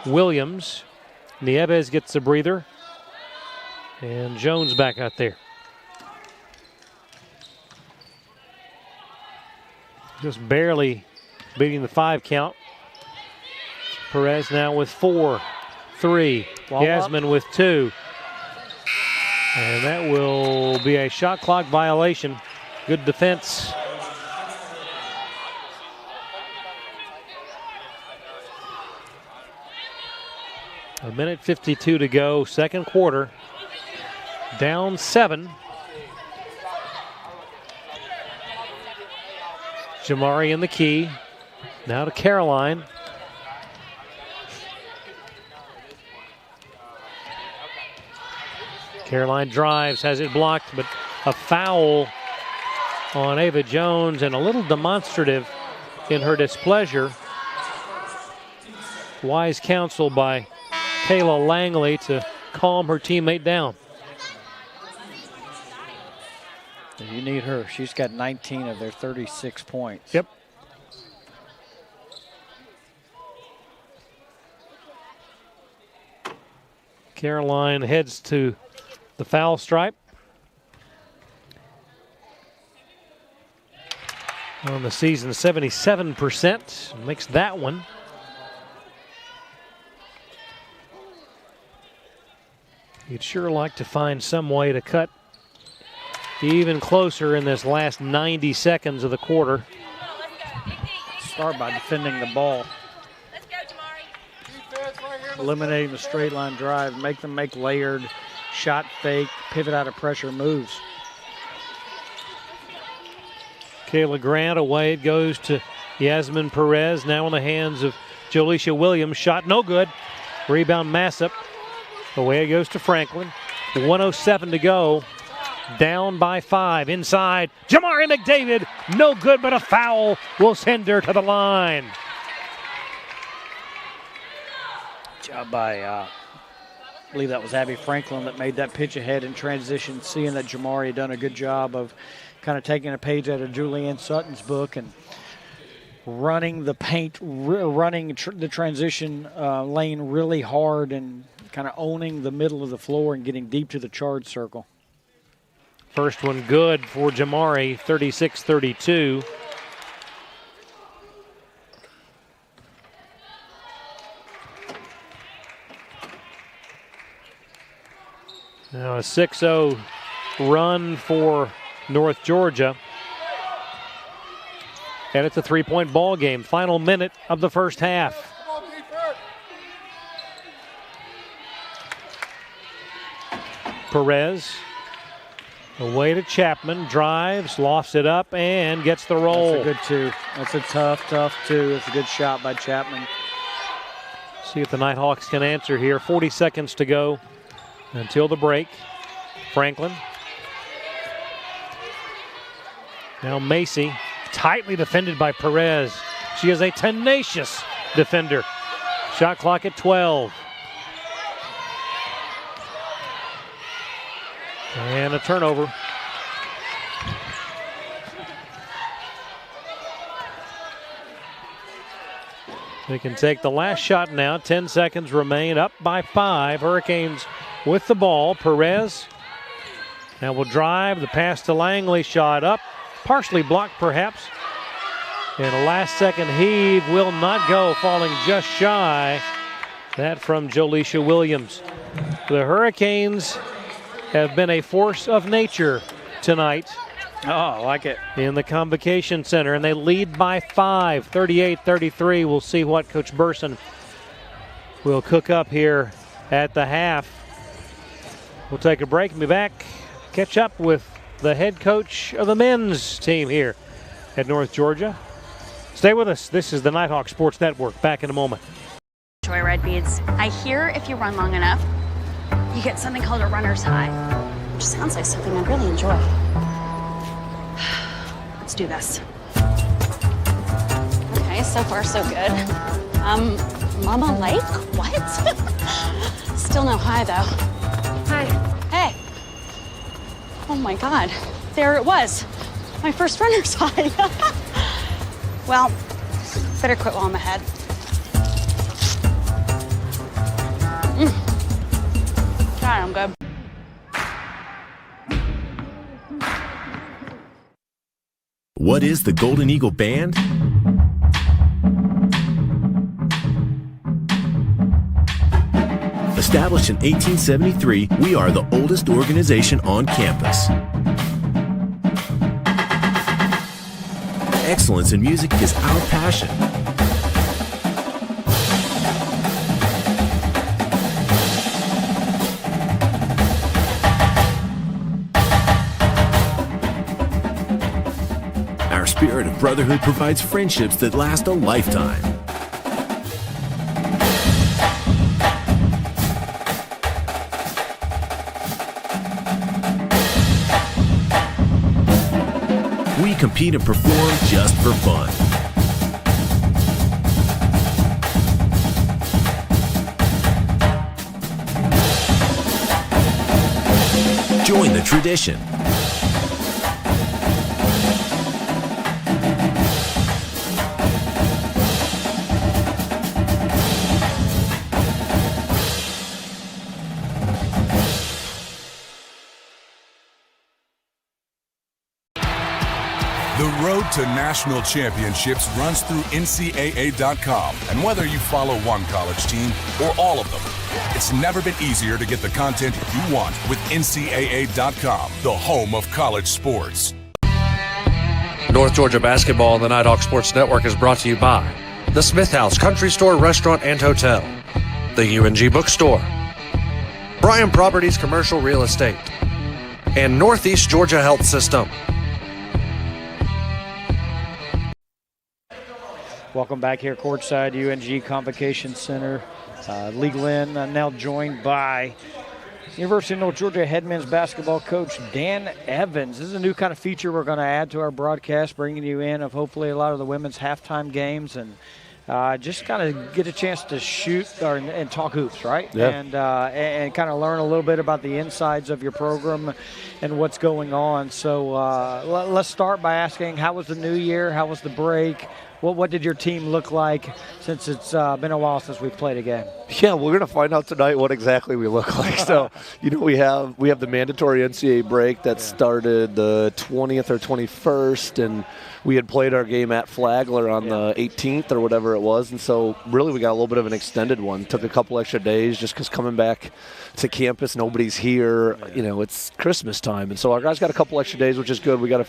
Williams. Nieves gets a breather. And Jones back out there. Just barely beating the 5 count. Perez now with 4, 3. Yasmin with 2. And that will be a shot clock violation. Good defense. A minute 52 to go, second quarter. Down 7. Jamari in the key. Now to Caroline. Caroline drives, has it blocked, but a foul on Ava Jones and a little demonstrative in her displeasure. Wise counsel by Kayla Langley to calm her teammate down. You need her. She's got 19 of their 36 points. Yep. Caroline heads to the foul stripe. On the season, 77%. Makes that one. You'd sure like to find some way to cut even closer in this last 90 seconds of the quarter. Start by defending the ball. Eliminating the straight line drive, make them make layered, shot fake, pivot out of pressure moves. Kayla Grant away. It goes to Yasmin Perez. Now in the hands of Jolisha Williams. Shot no good. Rebound Massip. Away it goes to Franklin. 1:07 to go. Down by 5. Inside. Jamari McDavid. No good, but a foul will send her to the line. Job by, I believe that was Abby Franklin that made that pitch ahead in transition, seeing that Jamari had done a good job of kind of taking a page out of Julianne Sutton's book and running the paint, running the transition lane really hard and kind of owning the middle of the floor and getting deep to the charge circle. First one good for Jamari, 36-32. Now a 6-0 run for North Georgia. And it's a 3-point ball game. Final minute of the first half. Perez away to Chapman, drives, lofts it up, and gets the roll. That's a good two. That's a tough two. It's a good shot by Chapman. See if the Nighthawks can answer here. 40 seconds to go until the break. Franklin. Now Macy, tightly defended by Perez. She is a tenacious defender. Shot clock at 12. And a turnover. They can take the last shot now. 10 seconds remain. Up by 5. Hurricanes with the ball. Perez now will drive. The pass to Langley. Shot up. Partially blocked perhaps. And a last second heave will not go. Falling just shy. That from Jolisha Williams. The Hurricanes have been a force of nature tonight. Oh, I like it. In the Convocation Center, and they lead by 5, 38-33. We'll see what Coach Burson will cook up here at the half. We'll take a break and be back. Catch up with the head coach of the men's team here at North Georgia. Stay with us. This is the Nighthawk Sports Network. Back in a moment. Joyride beads. I hear if you run long enough, you get something called a runner's high, which sounds like something I'd really enjoy. Let's do this. Okay, so far so good. Mama Lake? What? Still no high though. Hi. Hey. Oh my God, there it was. My first runner's high. Well, better quit while I'm ahead. God, I'm good. What is the Golden Eagle Band? Established in 1873, we are the oldest organization on campus. Excellence in music is our passion. Our spirit of brotherhood provides friendships that last a lifetime. We compete and perform just for fun. Join the tradition. The road to national championships runs through NCAA.com. And whether you follow one college team or all of them, it's never been easier to get the content you want with NCAA.com, the home of college sports. North Georgia basketball on the Nighthawk Sports Network is brought to you by the Smith House Country Store, Restaurant, and Hotel, the UNG Bookstore, Bryan Properties Commercial Real Estate, and Northeast Georgia Health System. Welcome back here courtside, UNG Convocation Center. Lee Glenn now joined by University of North Georgia head men's basketball coach Dan Evans. This is a new kind of feature we're going to add to our broadcast, bringing you in of hopefully a lot of the women's halftime games and just kind of get a chance to shoot and talk hoops, right? Yeah. And kind of learn a little bit about the insides of your program and what's going on. So let's start by asking, how was the new year? How was the break? What did your team look like since it's been a while since we've played a game? Yeah, we're going to find out tonight what exactly we look like. So, we have the mandatory NCAA break that started the 20th or 21st, and we had played our game at Flagler on the 18th or whatever it was. And so really we got a little bit of an extended one. Took a couple extra days just because coming back to campus, nobody's here. It's Christmas time. And so our guys got a couple extra days, which is good. We got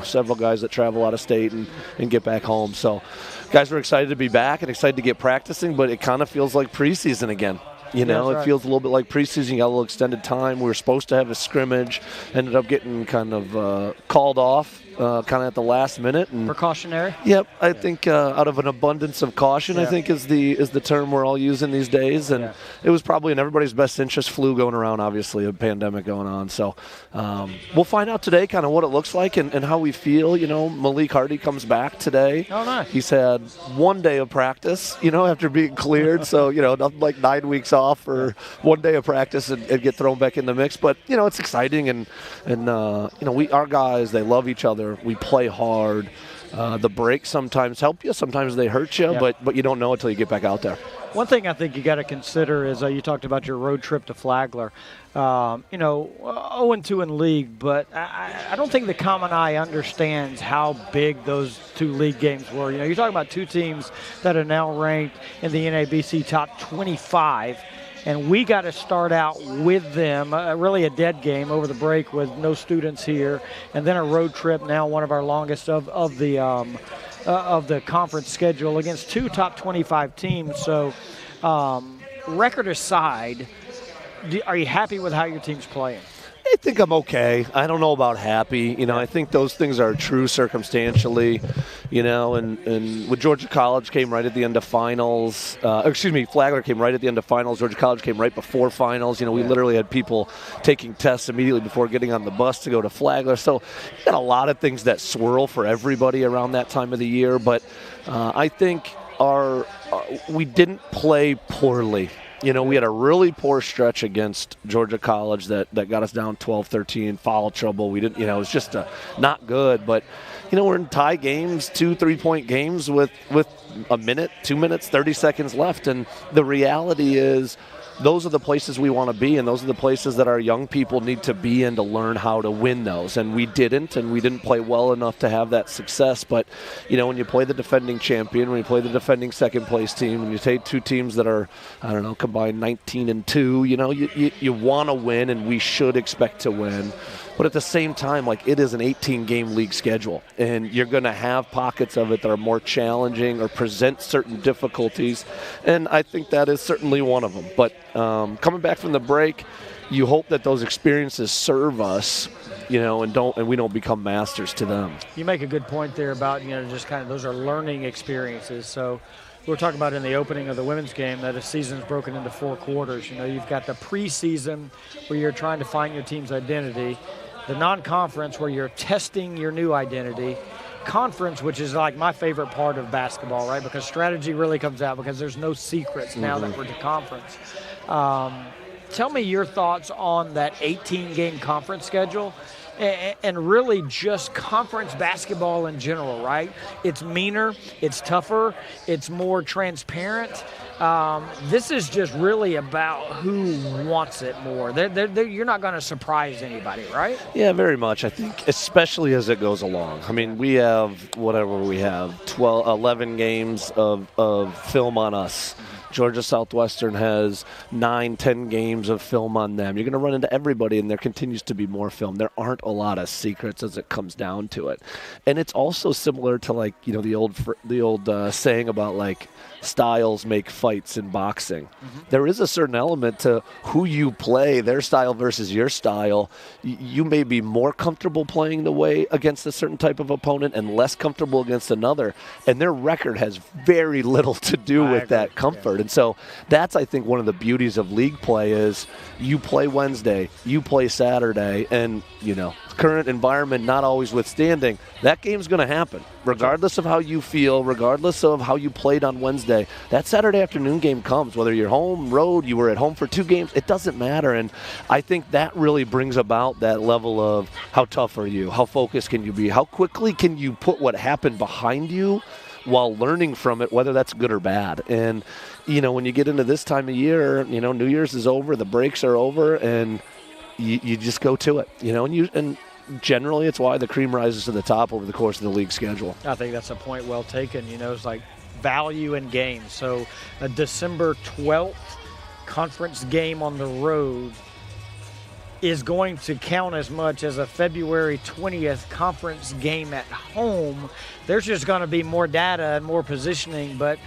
several guys that travel out of state and get back home. So guys were excited to be back and excited to get practicing, but it kind of feels like preseason again. It feels a little bit like preseason. You got a little extended time. We were supposed to have a scrimmage, ended up getting kind of called off kind of at the last minute. And precautionary? Yep. I think out of an abundance of caution, I think is the term we're all using these days. And it was probably in everybody's best interest. Flu going around, obviously, a pandemic going on. So we'll find out today kind of what it looks like and how we feel. Malik Hardy comes back today. Oh, nice. He's had 1 day of practice, after being cleared. So, nothing like 9 weeks off or 1 day of practice and get thrown back in the mix. But, it's exciting. And our guys, they love each other. We play hard. The breaks sometimes help you. Sometimes they hurt you, but you don't know until you get back out there. One thing I think you got to consider is you talked about your road trip to Flagler. 0-2 in league, but I don't think the common eye understands how big those two league games were. You're talking about two teams that are now ranked in the NABC top 25. And we got to start out with them, really a dead game over the break with no students here, and then a road trip, now one of our longest of the conference schedule against two top 25 teams. So record aside, are you happy with how your team's playing? I think I'm okay. I don't know about happy. I think those things are true circumstantially, and with Georgia College came right at the end of finals. Flagler came right at the end of finals. Georgia College came right before finals. We literally had people taking tests immediately before getting on the bus to go to Flagler. So you got a lot of things that swirl for everybody around that time of the year. But I think we didn't play poorly. We had a really poor stretch against Georgia College that got us down 12-13, foul trouble. We didn't, it was just not good. But, we're in tie games, 2 3-point games with a minute, 2 minutes, 30 seconds left. And the reality is those are the places we want to be, and those are the places that our young people need to be in to learn how to win those. And we didn't play well enough to have that success. But, when you play the defending champion, when you play the defending second-place team, when you take two teams that are, combined 19-2, you want to win, and we should expect to win. But at the same time, it is an 18-game league schedule, and you're going to have pockets of it that are more challenging or present certain difficulties, and I think that is certainly one of them. But coming back from the break, you hope that those experiences serve us, and we don't become masters to them. You make a good point there about, just kind of those are learning experiences. So we were talking about in the opening of the women's game that a season's broken into 4 quarters. You've got the preseason where you're trying to find your team's identity, the non-conference where you're testing your new identity, conference, which is like my favorite part of basketball, right? Because strategy really comes out because there's no secrets now that we're to conference. Tell me your thoughts on that 18-game conference schedule and really just conference basketball in general, right? It's meaner, it's tougher, it's more transparent. This is just really about who wants it more. You're not going to surprise anybody, right? Yeah, very much. I think especially as it goes along. I mean, we have, 11 games of film on us. Georgia Southwestern has 9-10 games of film on them. You're going to run into everybody, and there continues to be more film. There aren't a lot of secrets as it comes down to it. And it's also similar to, like, you know, the old saying about, like, styles make fights in boxing. Mm-hmm. There is a certain element to who you play, their style versus your style. You may be more comfortable playing the way against a certain type of opponent and less comfortable against another, and their record has very little to do with that comfort. Yeah. And so that's, I think, one of the beauties of league play is you play Wednesday, you play Saturday, and, you know, current environment not always withstanding, that game's going to happen. Regardless of how you feel, regardless of how you played on Wednesday, that Saturday afternoon game comes. Whether you're home, road, you were at home for 2 games, it doesn't matter. And I think that really brings about that level of how tough are you? How focused can you be? How quickly can you put what happened behind you while learning from it, whether that's good or bad? And, you know, when you get into this time of year, you know, New Year's is over, the breaks are over, and you just go to it, you know, and generally it's why the cream rises to the top over the course of the league schedule. I think that's a point well taken. You know, it's like value in games. So a December 12th conference game on the road is going to count as much as a February 20th conference game at home. There's just going to be more data and more positioning, but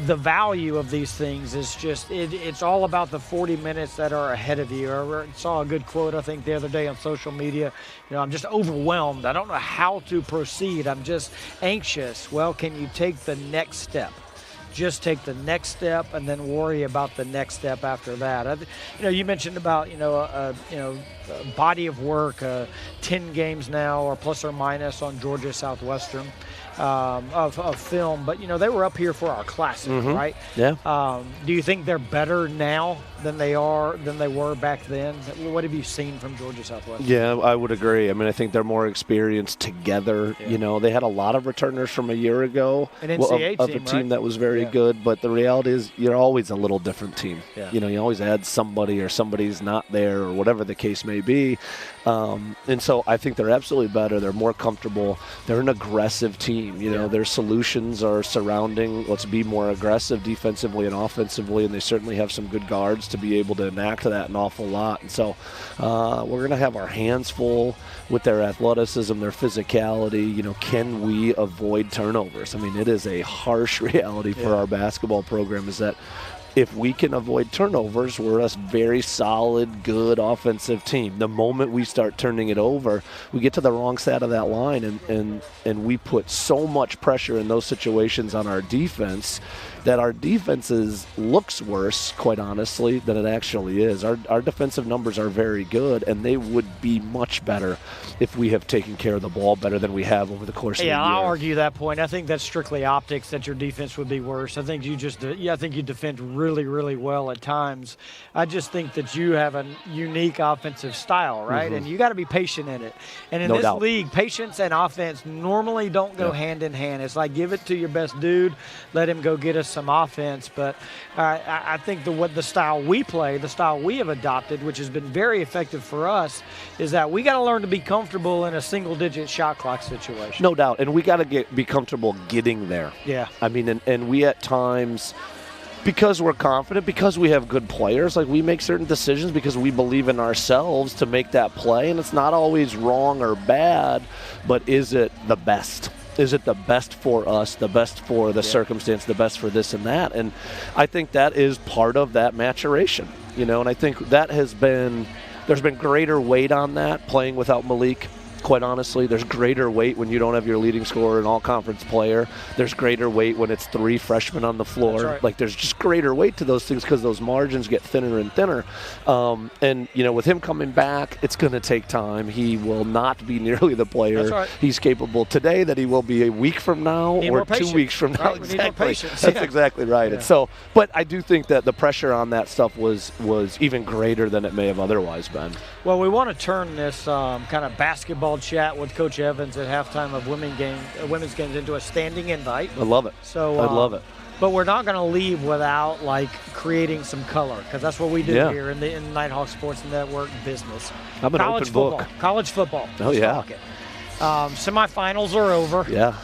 the value of these things is just, it's all about the 40 minutes that are ahead of you. I saw a good quote, I think, the other day on social media. You know, I'm just overwhelmed. I don't know how to proceed. I'm just anxious. Well, can you take the next step? Just take the next step and then worry about the next step after that. You know, you mentioned about, a body of work, 10 games now or plus or minus on Georgia Southwestern. Of film, but, you know, they were up here for our classic, right? Yeah. Do you think they're better now than they were back then? What have you seen from Georgia Southwestern? Yeah, I would agree. I mean, I think they're more experienced together. Yeah. You know, they had a lot of returners from a year ago of a team that was very good, but the reality is you're always a little different team. Yeah. You know, you always add somebody or somebody's not there or whatever the case may be. And so I think they're absolutely better. They're more comfortable. They're an aggressive team. You know, their solutions are surrounding, let's be more aggressive defensively and offensively, and they certainly have some good guards to be able to enact that an awful lot. And so we're going to have our hands full with their athleticism, their physicality. You know, can we avoid turnovers? I mean, it is a harsh reality for our basketball program is that if we can avoid turnovers, we're a very solid, good offensive team. The moment we start turning it over, we get to the wrong side of that line, and we put so much pressure in those situations on our defense that our defense looks worse, quite honestly, than it actually is. Our defensive numbers are very good, and they would be much better if we have taken care of the ball better than we have over the course of the year. Yeah, I'll argue that point. I think that's strictly optics that your defense would be worse. I think you defend really, really well at times. I just think that you have a unique offensive style, right? And you got to be patient in it. And in this league, patience and offense normally don't go hand in hand. It's like give it to your best dude, let him go get us some offense. But I think the style we play, the style we have adopted, which has been very effective for us, is that we got to learn to be comfortable in a single-digit shot clock situation. No doubt, and we got to be comfortable getting there. Yeah. I mean, and we at times, because we're confident, because we have good players, like we make certain decisions because we believe in ourselves to make that play, and it's not always wrong or bad, but is it the best? Is it the best for us, the best for the circumstance, the best for this and that? And I think that is part of that maturation, you know, and I think that there's been greater weight on that playing without Malik. Quite honestly, there's greater weight when you don't have your leading scorer, an all-conference player. There's greater weight when it's 3 freshmen on the floor. Right. Like, there's just greater weight to those things because those margins get thinner and thinner. And, you know, with him coming back, it's going to take time. He will not be nearly the player he's capable today that he will be a week from now or 2 weeks from now. Right. Exactly. We need more patience. That's exactly right. And so, but I do think that the pressure on that stuff was even greater than it may have otherwise been. Well, we want to turn this kind of basketball chat with Coach Evans at halftime of women's games into a standing invite. I love it. So I love it. but we're not going to leave without like creating some color, because that's what we do here in the Nighthawk Sports Network business. I'm an College open football. book. College football. Oh, yeah. Semifinals are over. Yeah.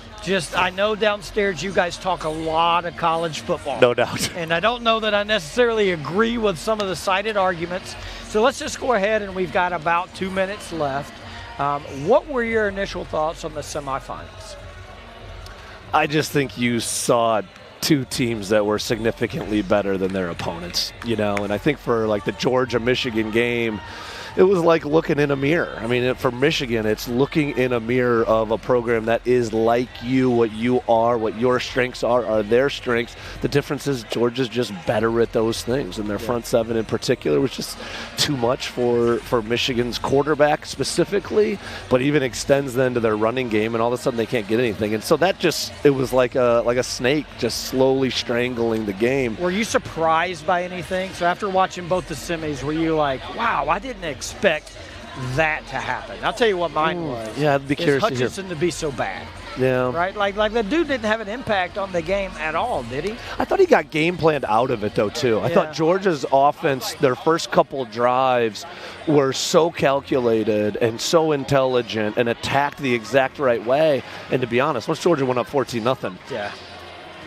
I know downstairs you guys talk a lot of college football. No doubt. And I don't know that I necessarily agree with some of the cited arguments. So let's just go ahead, and we've got about 2 minutes left. What were your initial thoughts on the semifinals? I just think you saw two teams that were significantly better than their opponents, and I think for like the Georgia-Michigan game, it was like looking in a mirror. I mean, for Michigan, it's looking in a mirror of a program that is like you, what you are, what your strengths are their strengths. The difference is Georgia's just better at those things, and their front seven in particular was just too much for Michigan's quarterback specifically, but even extends then to their running game, and all of a sudden they can't get anything. And so it was like a snake just slowly strangling the game. Were you surprised by anything? So after watching both the semis, were you like, wow, I didn't expect that to happen? I'll tell you what mine was. Yeah, I'd be curious Hutchinson to be so bad. Yeah. Right? Like the dude didn't have an impact on the game at all, did he? I thought he got game planned out of it, though, too. I thought Georgia's offense, their first couple drives, were so calculated and so intelligent and attacked the exact right way. And to be honest, once Georgia went up 14-0,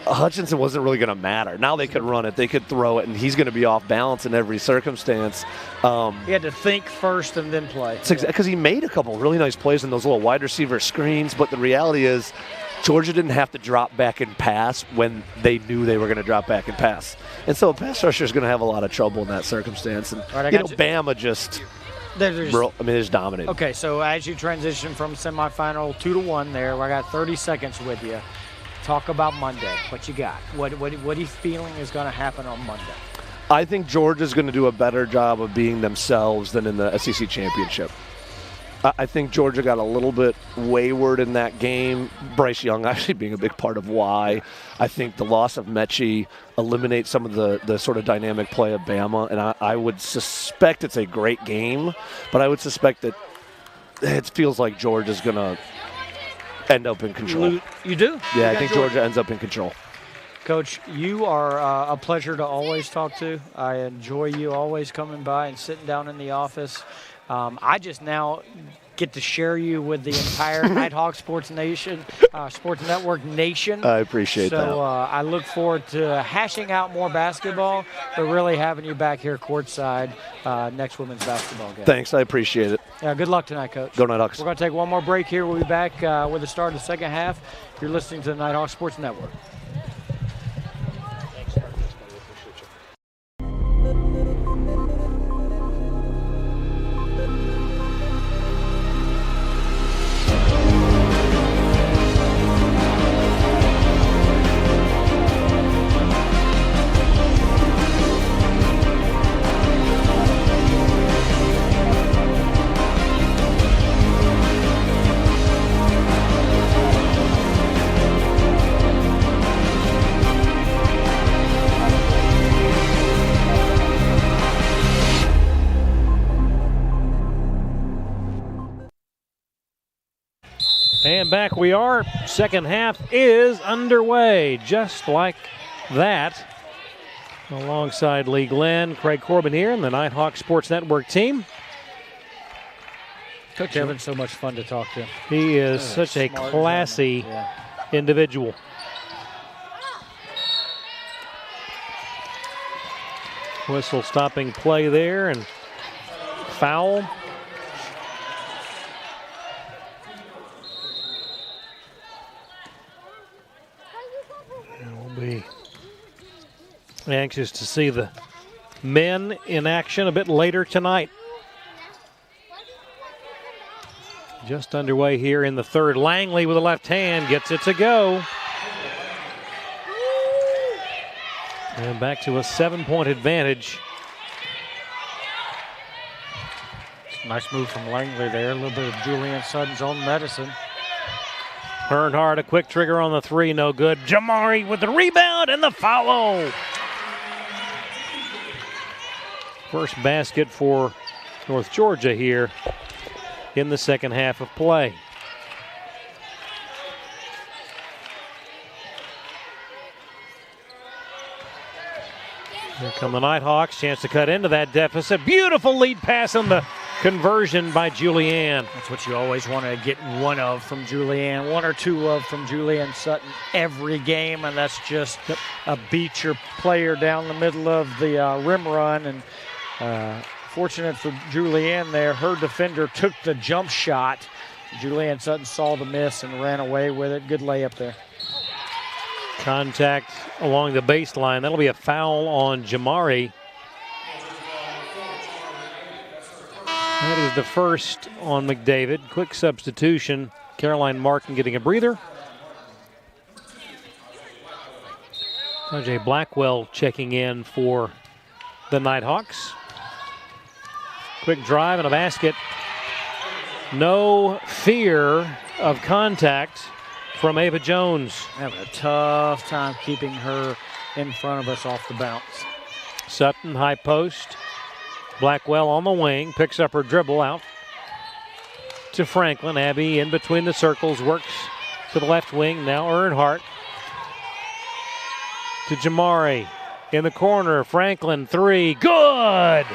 Hutchinson wasn't really going to matter. Now they could run it, they could throw it, and he's going to be off balance in every circumstance. He had to think first and then play. Because he made a couple really nice plays in those little wide receiver screens, but the reality is Georgia didn't have to drop back and pass when they knew they were going to drop back and pass. And so a pass rusher is going to have a lot of trouble in that circumstance. And, Bama just... They're just dominating. Okay, so as you transition from semifinal 2-1 there, I got 30 seconds with you. Talk about Monday. What you got? What are you feeling is going to happen on Monday? I think Georgia's going to do a better job of being themselves than in the SEC championship. I think Georgia got a little bit wayward in that game. Bryce Young actually being a big part of why. I think the loss of Mechie eliminates some of the sort of dynamic play of Bama, and I would suspect it's a great game, but I would suspect that it feels like Georgia's going to end up in control. You do? Yeah, I think Georgia ends up in control. Coach, you are a pleasure to always talk to. I enjoy you always coming by and sitting down in the office. I just now get to share you with the entire Nighthawk Sports Network Nation. I appreciate that. So I look forward to hashing out more basketball, but really having you back here courtside next women's basketball game. Thanks, I appreciate it. Good luck tonight, Coach. Go Nighthawks. We're going to take one more break here. We'll be back with the start of the second half. You're listening to the Nighthawk Sports Network. And back we are. Second half is underway. Just like that. Alongside Lee Glenn, Craig Corbin here, and the Nighthawk Sports Network team. Coach Evan's so much fun to talk to. He is such a classy individual. Whistle stopping play there, and foul. Be anxious to see the men in action a bit later tonight. Just underway here in the third. Langley with a left hand gets it to go. And back to a 7-point advantage. Nice move from Langley there. A little bit of Julian Sutton's own medicine. Earnhardt, a quick trigger on the three, no good. Jamari with the rebound and the foul. First basket for North Georgia here in the second half of play. Here come the Nighthawks. Chance to cut into that deficit. Beautiful lead pass on the conversion by Julianne. That's what you always want to get one of from Julianne. One or two of from Julianne Sutton every game, and that's just beat your player down the middle of the rim run. And fortunate for Julianne there, her defender took the jump shot. Julianne Sutton saw the miss and ran away with it. Good layup there. Contact along the baseline. That'll be a foul on Jamari. That is the first on McDavid. Quick substitution. Caroline Martin getting a breather. Tajay Blackwell checking in for the Nighthawks. Quick drive and a basket. No fear of contact from Ava Jones. Having a tough time keeping her in front of us off the bounce. Sutton, high post. Blackwell on the wing, picks up her dribble out to Franklin. Abby in between the circles, works to the left wing. Now Earnhardt to Jamari. In the corner, Franklin three, good!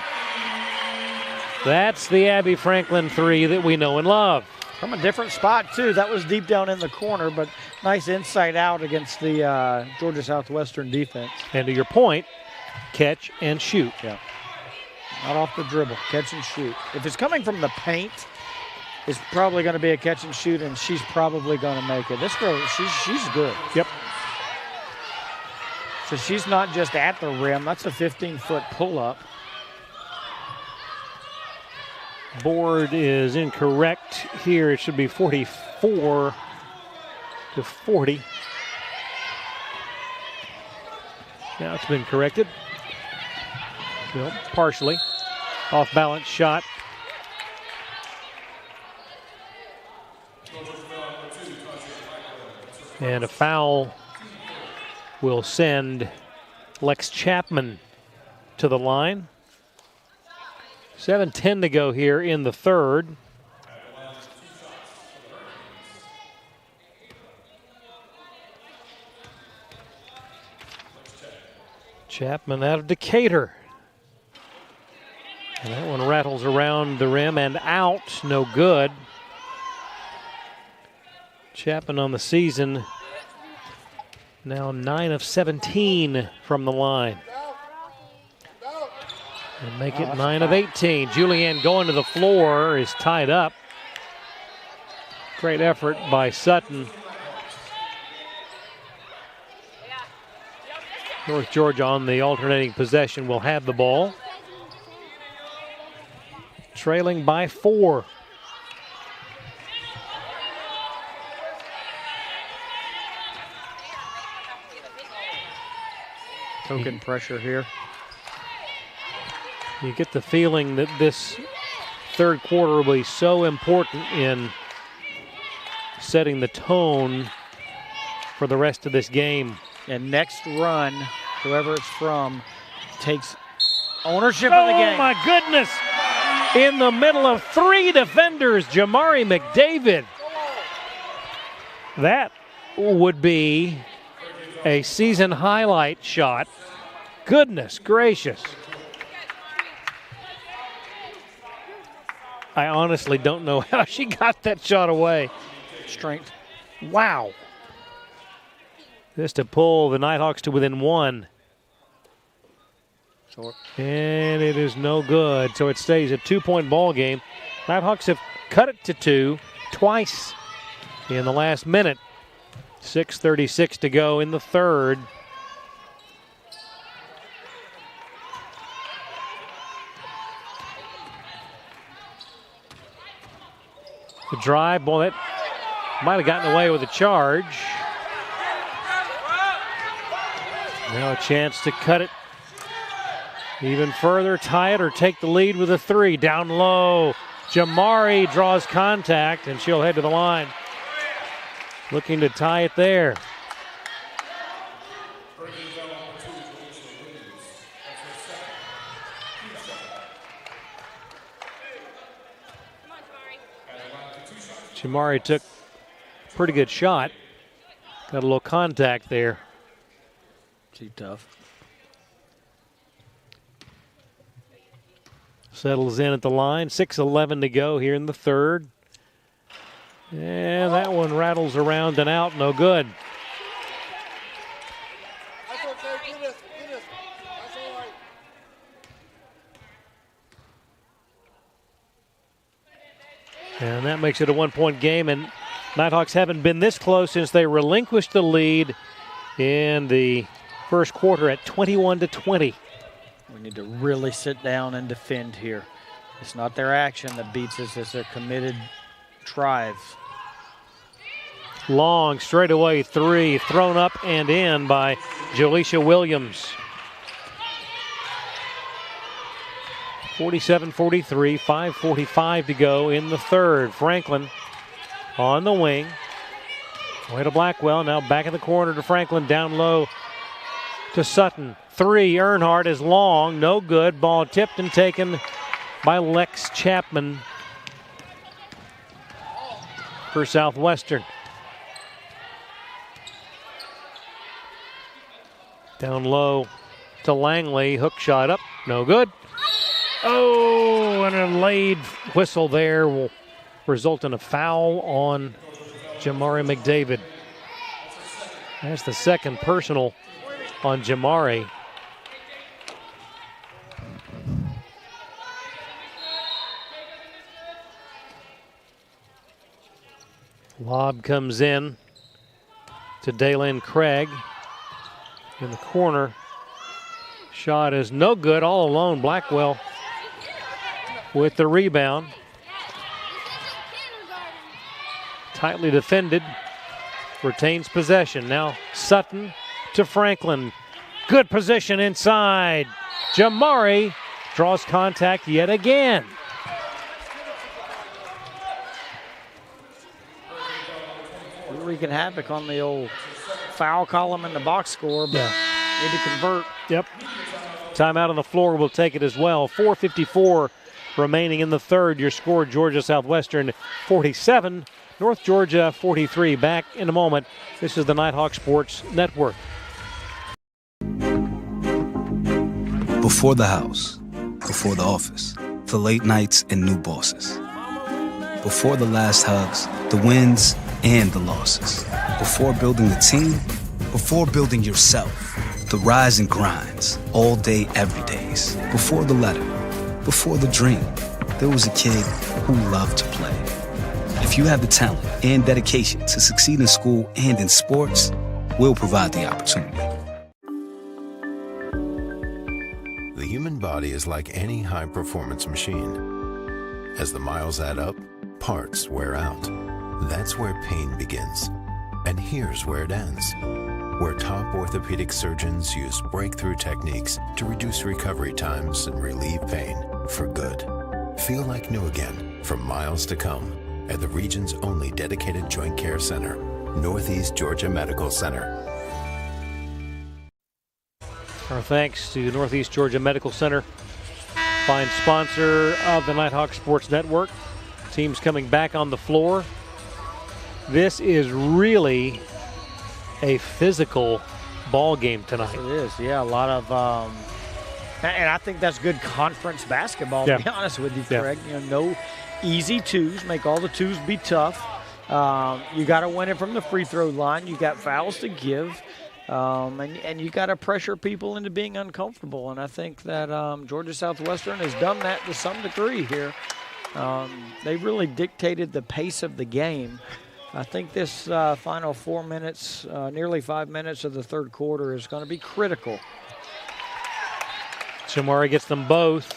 That's the Abby Franklin three that we know and love. From a different spot, too. That was deep down in the corner, but nice inside out against the Georgia Southwestern defense. And to your point, catch and shoot. Yeah. Not off the dribble, catch and shoot. If it's coming from the paint, it's probably going to be a catch and shoot, and she's probably going to make it. This girl, she's good. Yep. So she's not just at the rim. That's a 15-foot pull-up. Board is incorrect here. It should be 44 to 40. Now it's been corrected. Well, partially. Off balance shot. And a foul will send Lex Chapman to the line. 7:10 to go here in the third. Chapman out of Decatur. And that one rattles around the rim and out, no good. Chapman on the season, now 9 of 17 from the line. And make it 9 of 18. Julianne going to the floor is tied up. Great effort by Sutton. North Georgia on the alternating possession will have the ball. Trailing by 4. Token pressure here. You get the feeling that this third quarter will be so important in setting the tone for the rest of this game. And next run, whoever it's from, takes ownership of the game. Oh my goodness! In the middle of 3 defenders, Jamari McDavid. That would be a season highlight shot. Goodness gracious. I honestly don't know how she got that shot away. Strength. Wow. Just to pull the Nighthawks to within 1. Short. And it is no good. So it stays a 2-point ball game. Nighthawks have cut it to 2 twice in the last minute. 6:36 to go in the third. The drive, boy, that might have gotten away with a charge. Now a chance to cut it even further, tie it, or take the lead with a 3. Down low, Jamari draws contact, and she'll head to the line. Looking to tie it there. Jamari took a pretty good shot. Got a little contact there. Too tough. settles in at the line. 6:11 to go here in the third. And that one rattles around and out, no good. And that makes it a one-point game, and Nighthawks haven't been this close since they relinquished the lead in the first quarter at 21-20. We need to really sit down and defend here. It's not their action that beats us, it's their committed drive. Long straightaway three, thrown up and in by Jolisha Williams. 47-43, 5:45 to go in the third. Franklin on the wing. Way to Blackwell, now back in the corner to Franklin, down low to Sutton. Three, Earnhardt is long, no good. Ball tipped and taken by Lex Chapman for Southwestern. Down low to Langley, hook shot up, no good. Oh, and a delayed whistle there will result in a foul on Jamari McDavid. That's the second personal on Jamari. Lob comes in to Daylin Craig in the corner. Shot is no good, all alone. Blackwell with the rebound. Tightly defended, retains possession. Now Sutton to Franklin. Good position inside. Jamari draws contact yet again. We're wreaking havoc on the old foul column in the box score, but need to convert. Yep. Timeout on the floor will take it as well. 4:54 remaining in the third. Your score, Georgia Southwestern 47, North Georgia 43. Back in a moment. This is the Nighthawk Sports Network. Before the house, before the office, the late nights and new bosses. Before the last hugs, the wins and the losses. Before building the team, before building yourself. The rise and grinds, all day, every days. Before the letter, before the dream, there was a kid who loved to play. If you have the talent and dedication to succeed in school and in sports, we'll provide the opportunity. The human body is like any high-performance machine. As the miles add up, parts wear out. That's where pain begins. And here's where it ends. Where top orthopedic surgeons use breakthrough techniques to reduce recovery times and relieve pain for good. Feel like new again for miles to come at the region's only dedicated joint care center, Northeast Georgia Medical Center. Our thanks to Northeast Georgia Medical Center, fine sponsor of the Nighthawk Sports Network. Teams coming back on the floor. This is really a physical ball game tonight. It is, yeah, a lot of, and I think that's good conference basketball, to be honest with you, Craig. You know, no easy twos, make all the twos be tough. You got to win it from the free throw line. You got fouls to give, and you got to pressure people into being uncomfortable. And I think that Georgia Southwestern has done that to some degree here. They really dictated the pace of the game. I think this final 4 minutes, nearly 5 minutes of the third quarter is going to be critical. Jamari gets them both.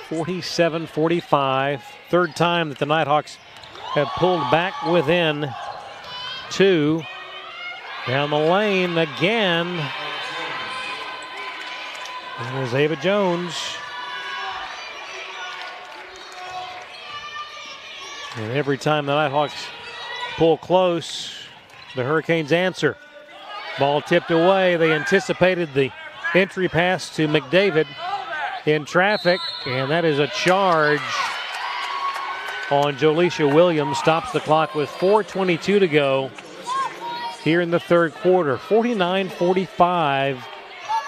47-45. Third time that the Nighthawks have pulled back within two. Down the lane again. And there's Ava Jones. And every time the Nighthawks pull close, the Hurricanes answer. Ball tipped away. They anticipated the entry pass to McDavid in traffic, and that is a charge on Jolisha Williams. Stops the clock with 4:22 to go here in the third quarter. 49-45,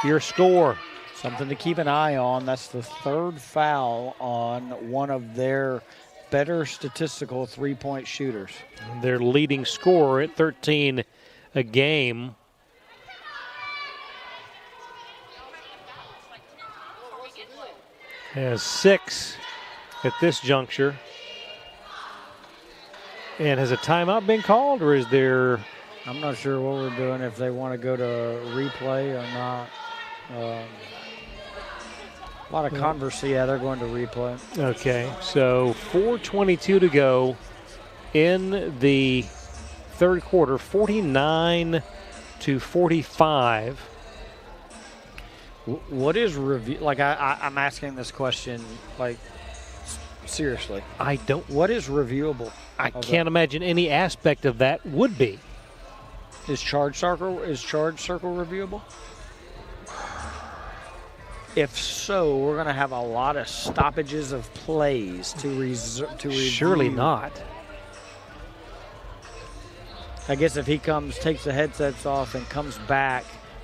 your score. Something to keep an eye on. That's the third foul on one of their better statistical three-point shooters. Their leading scorer at 13 a game. Has 6 at this juncture. And has a timeout been called, or is there? I'm not sure what we're doing, if they want to go to replay or not. A lot of controversy. Yeah, they're going to replay. Okay, so 4:22 to go in the third quarter, 49-45. What is review? Like, I'm asking this question, like, seriously. I don't. What is reviewable? I can't imagine any aspect of that would be. Is charge circle reviewable? If so, we're going to have a lot of stoppages of plays to review. Surely not. I guess if he takes the headsets off and comes back,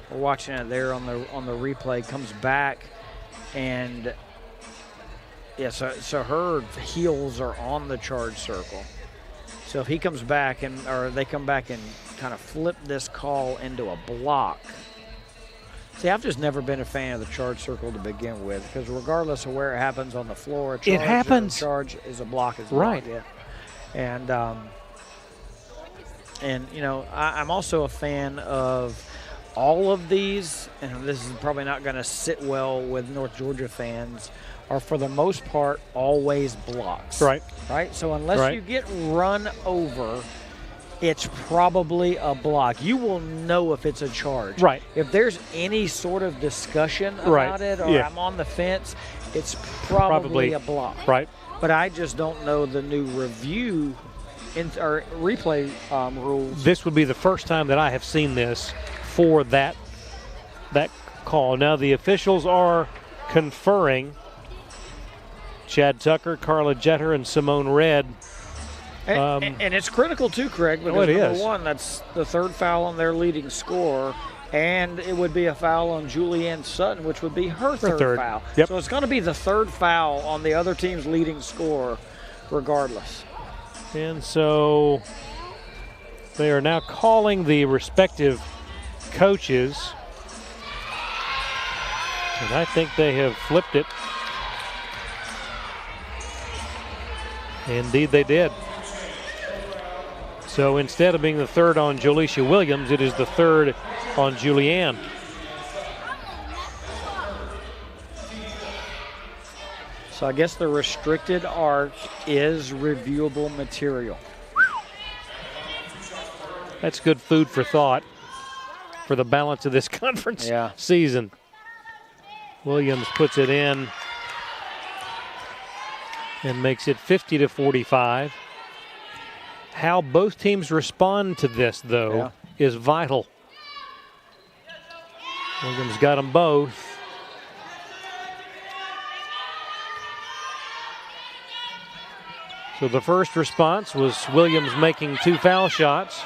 we're watching it there on the replay, comes back, and yeah, so her heels are on the charge circle. So if he comes back or they come back and kind of flip this call into a block. See, I've just never been a fan of the charge circle to begin with, because regardless of where it happens on the floor, it happens. Charge is a block. Right. Yeah. And you know, I'm also a fan of all of these, and this is probably not going to sit well with North Georgia fans, are for the most part always blocks. Right. Right? So unless you get run over, it's probably a block. You will know if it's a charge. Right. If there's any sort of discussion about it, or I'm on the fence, it's probably a block. Right. But I just don't know the new review or replay rules. This would be the first time that I have seen this for that call. Now the officials are conferring. Chad Tucker, Carla Jeter, and Simone Red. And it's critical too, Craig, because number one, that's the third foul on their leading scorer, and it would be a foul on Julianne Sutton, which would be her third foul. Yep. So it's going to be the third foul on the other team's leading scorer regardless. And so they are now calling the respective coaches, and I think they have flipped it. Indeed they did. So instead of being the third on Jolisha Williams, it is the third on Julianne. So I guess the restricted arc is reviewable material. That's good food for thought for the balance of this conference season. Williams puts it in and makes it 50-45. How both teams respond to this, though, is vital. Williams got them both. So the first response was Williams making 2 foul shots.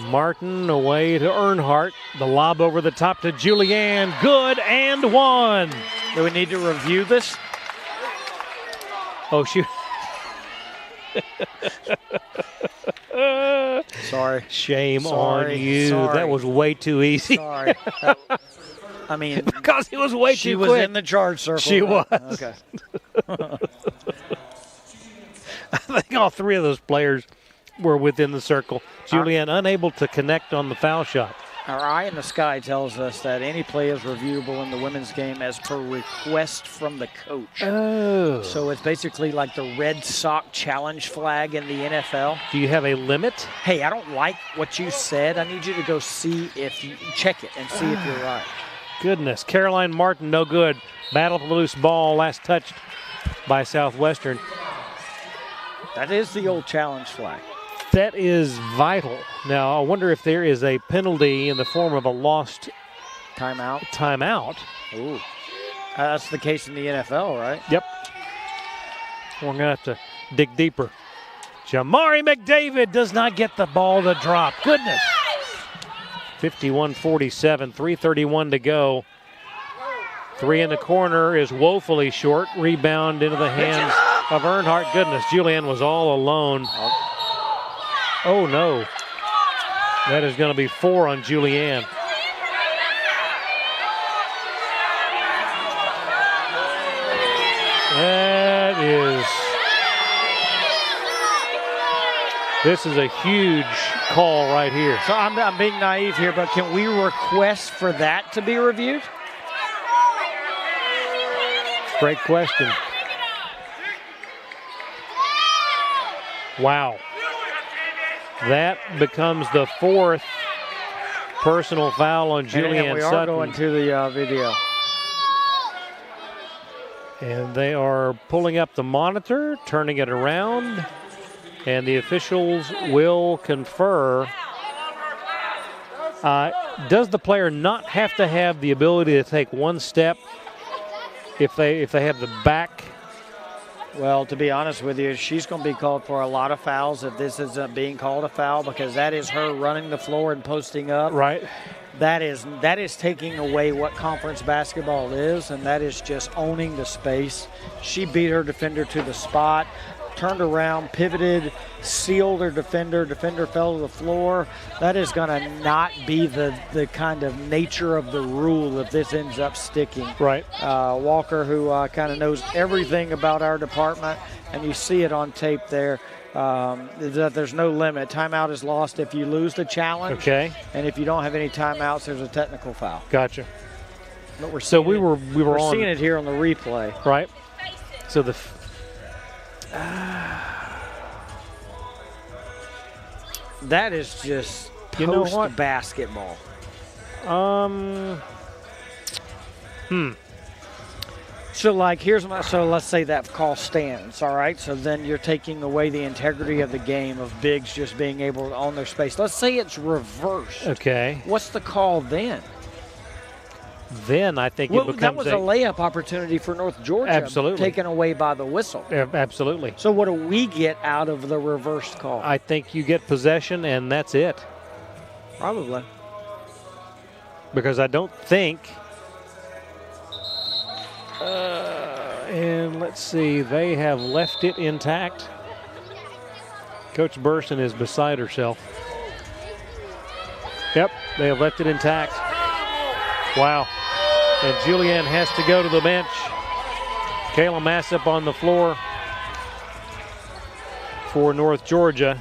Martin away to Earnhardt. The lob over the top to Julianne. Good and one. Do we need to review this? Oh, shoot. Sorry. Shame on you. Sorry. That was way too easy. Sorry. I mean, because it was way too quick. She was in the charge circle. She was. Okay. I think all 3 of those players were within the circle. Julianne unable to connect on the foul shot. Our eye in the sky tells us that any play is reviewable in the women's game as per request from the coach. Oh. So it's basically like the red sock challenge flag in the NFL. Do you have a limit? Hey, I don't like what you said. I need you to go see if you check it and see if you're right. Goodness. Caroline Martin, no good. Battle for the loose ball, last touched by Southwestern. That is the old challenge flag. That is vital. Now, I wonder if there is a penalty in the form of a lost timeout. Ooh. That's the case in the NFL, right? Yep. We're going to have to dig deeper. Jamari McDavid does not get the ball to drop. Goodness. 51-47, 3:31 to go. Three in the corner is woefully short. Rebound into the hands of Earnhardt. Goodness, Julianne was all alone. Oh, no. That is going to be 4 on Julianne. This is a huge call right here. So I'm being naive here, but can we request for that to be reviewed? Great question. Wow. That becomes the 4th personal foul on Julianne and we Sutton. are going to the video. And they are pulling up the monitor, turning it around, and the officials will confer. Does the player not have to have the ability to take one step if they have the back? Well, to be honest with you, she's going to be called for a lot of fouls if this isn't being called a foul, because that is her running the floor and posting up. Right. That is taking away what conference basketball is, and that is just owning the space. She beat her defender to the spot, turned around, pivoted, sealed her defender. Defender fell to the floor. That is going to not be the kind of nature of the rule if this ends up sticking. Right. Walker, who kind of knows everything about our department, and you see it on tape there, that there's no limit. Timeout is lost if you lose the challenge. Okay. And if you don't have any timeouts, there's a technical foul. Gotcha. But we're so we were we're on, seeing it here on the replay. Right. So that is just post basketball. So let's say that call stands, all right? So then you're taking away the integrity of the game of bigs just being able to own their space. Let's say it's reversed. Okay. What's the call then? Then I think it becomes that was a layup opportunity for North Georgia. Absolutely. Taken away by the whistle. Absolutely. So what do we get out of the reversed call? I think you get possession, and that's it. Probably. Because I don't think... and let's see, they have left it intact. Coach Burson is beside herself. Yep, they have left it intact. Wow. And Julianne has to go to the bench. Kayla Massip on the floor for North Georgia.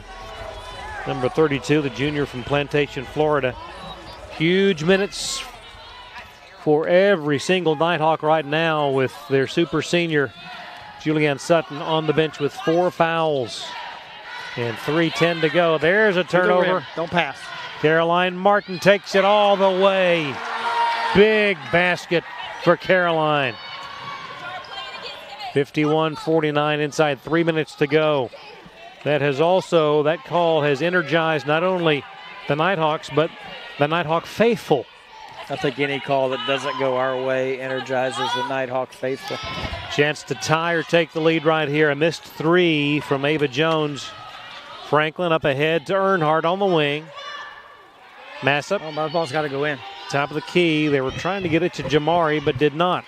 Number 32, the junior from Plantation, Florida. Huge minutes for every single Nighthawk right now with their super senior Julianne Sutton on the bench with 4 fouls. And 3:10 to go. There's a turnover. Don't pass. Caroline Martin takes it all the way. Big basket for Caroline. 51-49 inside 3 minutes to go. That call has energized not only the Nighthawks, but the Nighthawk faithful. I think any call that doesn't go our way energizes the Nighthawk faithful. Chance to tie or take the lead right here. A missed 3 from Ava Jones. Franklin up ahead to Earnhardt on the wing. Massip. Oh, my ball's got to go in. Top of the key. They were trying to get it to Jamari, but did not.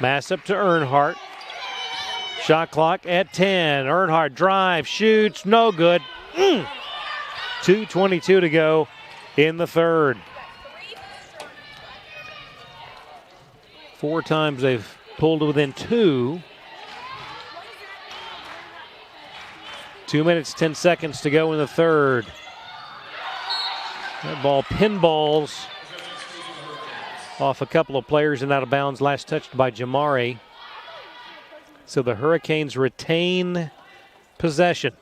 Massip to Earnhardt. Shot clock at 10. Earnhardt drive, shoots, no good. 2:22 to go in the third. 4 times they've pulled within 2. 2 minutes, 10 seconds to go in the third. That ball pinballs off a couple of players and out of bounds, last touched by Jamari. So the Hurricanes retain possession.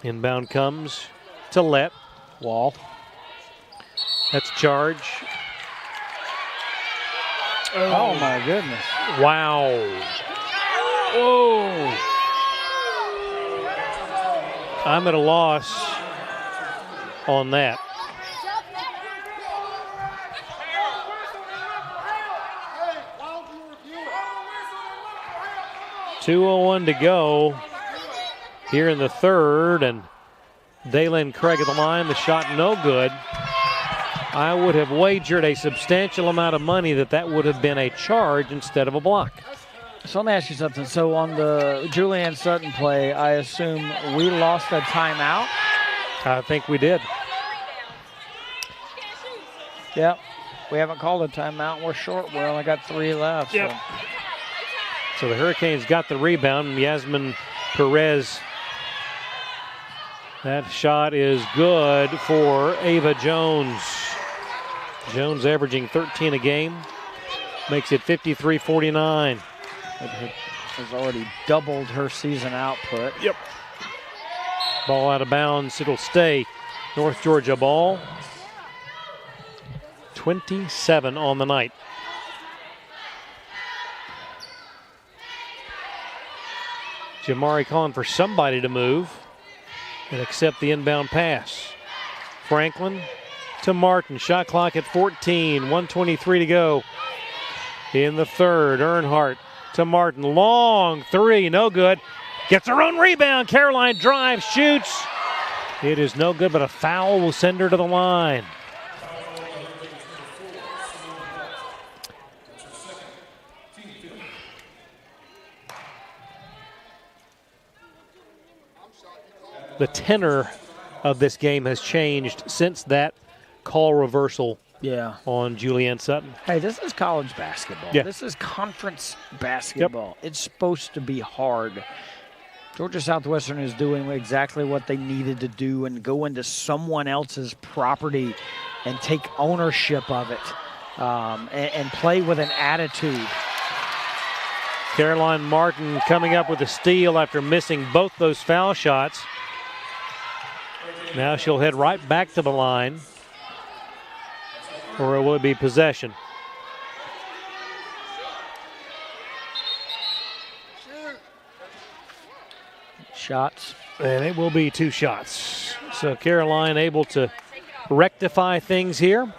Inbound comes to Lett. Wall. That's charge. Oh my goodness. Wow. Whoa. I'm at a loss on that. 2:01 to go here in the third, and Dalen Craig at the line. The shot no good. I would have wagered a substantial amount of money that would have been a charge instead of a block. So let me ask you something. So on the Julianne Sutton play, I assume we lost a timeout? I think we did. Yep. We haven't called a timeout. We're short. We only got 3 left. Yep. So the Hurricanes got the rebound. Yasmin Perez. That shot is good for Ava Jones. Jones averaging 13 a game. Makes it 53-49. Has already doubled her season output. Yep. Ball out of bounds. It'll stay North Georgia ball. 27 on the night. Jamari calling for somebody to move and accept the inbound pass. Franklin to Martin. Shot clock at 14. 1:23 to go in the third. Earnhardt to Martin. Long three. No good. Gets her own rebound. Caroline drives, shoots. It is no good, but a foul will send her to the line. The tenor of this game has changed since that call reversal on Julianne Sutton. Hey, this is college basketball. Yeah. This is conference basketball. It's supposed to be hard. Georgia Southwestern is doing exactly what they needed to do and go into someone else's property and take ownership of it and play with an attitude. Caroline Martin coming up with a steal after missing both those foul shots. Now she'll head right back to the line, or it will be possession. Shots. And it will be 2 shots. So Caroline able to rectify things here.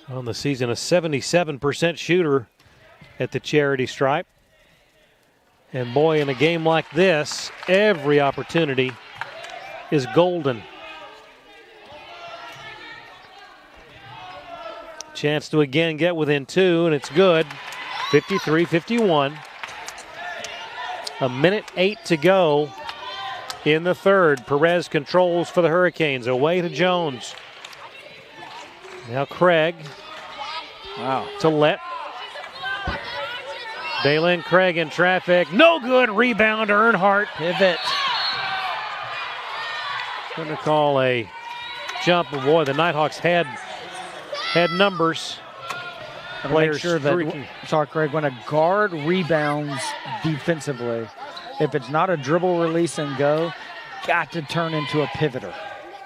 On the season, a 77% shooter at the charity stripe. And boy, in a game like this, every opportunity is golden. Chance to again get within 2, and it's good. 53-51. 1:08 to go in the third. Perez controls for the Hurricanes. Away to Jones. Now Craig. Wow. To Lett. Dalen Craig in traffic. No good. Rebound to Earnhardt. Pivot. Going to call a jump. Boy, the Nighthawks had numbers. Make sure that, sorry, Craig, when a guard rebounds defensively, if it's not a dribble, release, and go, got to turn into a pivoter,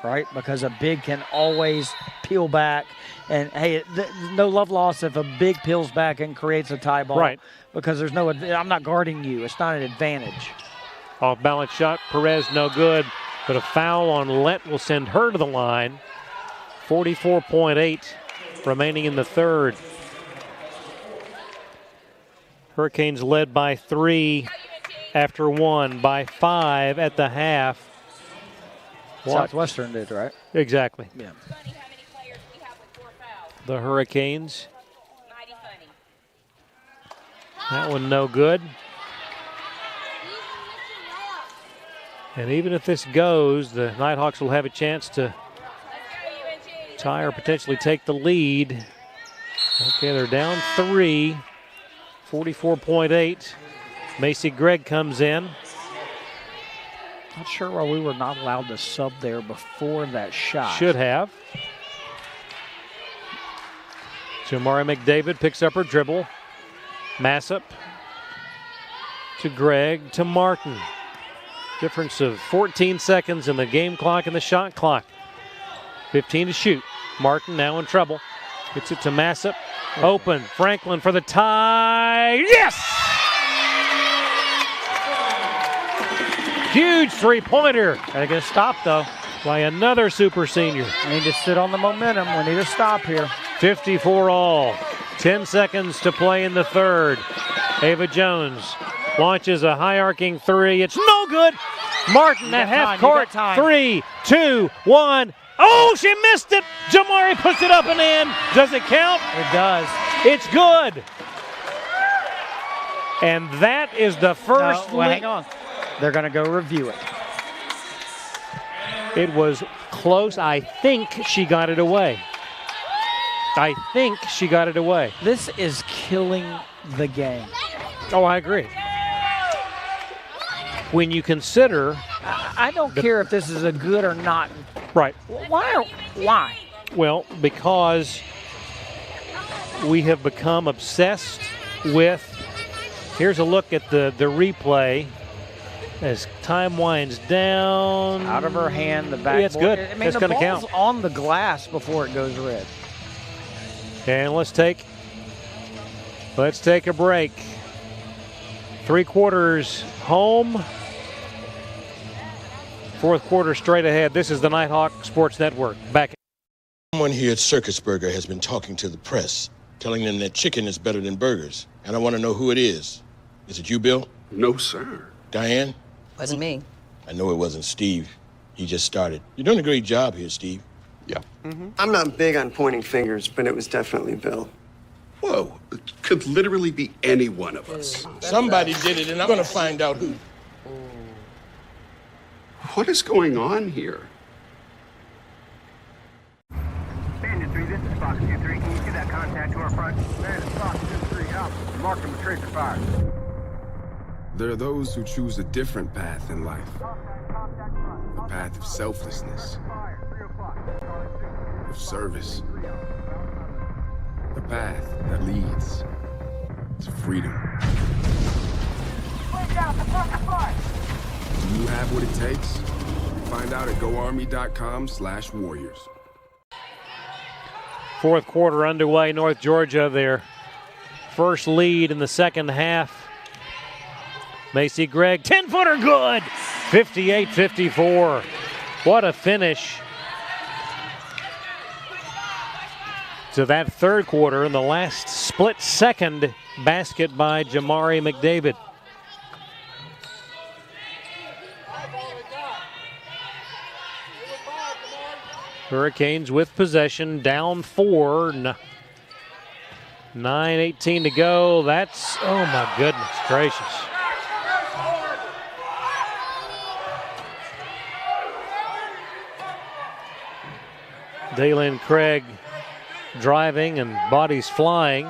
right? Because a big can always peel back. And, hey, no love lost if a big peels back and creates a tie ball. Right. Because there's no, I'm not guarding you. It's not an advantage. Off balance shot, Perez no good. But a foul on Lett will send her to the line. 44.8 remaining in the third. Hurricanes led by 3 after 1, by 5 at the half. Southwestern did, right? Exactly. Yeah. The Hurricanes. That one no good. And even if this goes, the Nighthawks will have a chance to tie or potentially take the lead. Okay, they're down 3. 44.8. Macy Gregg comes in. Not sure why we were not allowed to sub there before that shot. Should have. Jamari McDavid picks up her dribble. Massop to Gregg to Martin. Difference of 14 seconds in the game clock and the shot clock. 15 to shoot. Martin now in trouble. Gets it to Massop. Open. Franklin for the tie. Yes! Huge three-pointer. Gotta get a stop, though. By another super senior. We need to sit on the momentum. We need a stop here. 54 all. 10 seconds to play in the third. Ava Jones launches a high arcing three. It's no good. Martin at half court. 3, 2, 1. Oh, she missed it. Jamari puts it up and in. Does it count? It does. It's good. And that is the first. No, well, hang on. They're going to go review it. It was close. I think she got it away. This is killing the game. Oh, I agree. When you consider... I don't care if this is a good or not. Right. Why? Well, because we have become obsessed with... Here's a look at the replay as time winds down. Out of her hand, the backboard. Yeah, it's good. I mean, it's going to count. The ball's on the glass before it goes red. And let's take a break. 3 quarters home. 4th quarter straight ahead. This is the Nighthawk Sports Network. Back. Someone here at Circus Burger has been talking to the press, telling them that chicken is better than burgers. And I want to know who it is. Is it you, Bill? No, sir. Diane? Wasn't me. I know it wasn't Steve. He just started. You're doing a great job here, Steve. Yeah. I'm not big on pointing fingers, but it was definitely Bill. Whoa, it could literally be any one of us. Somebody did it, and I'm going to find out who. What is going on here? Bandit 3, this is Fox 2-3. Can you see that contact to our front? Man, it's Fox 2-3 out. Mark him with tracer fire. There are those who choose a different path in life. A path of selflessness, of service. A path that leads to freedom. Do you have what it takes? Find out at goarmy.com/warriors. 4th quarter underway. North Georgia, their first lead in the second half. Macy Gregg, 10-footer good. 58-54. What a finish to that third quarter, in the last split second basket by Jamari McDavid. Hurricanes with possession, down 4. 9:18 to go. That's, oh my goodness gracious. Daylin Craig driving and bodies flying.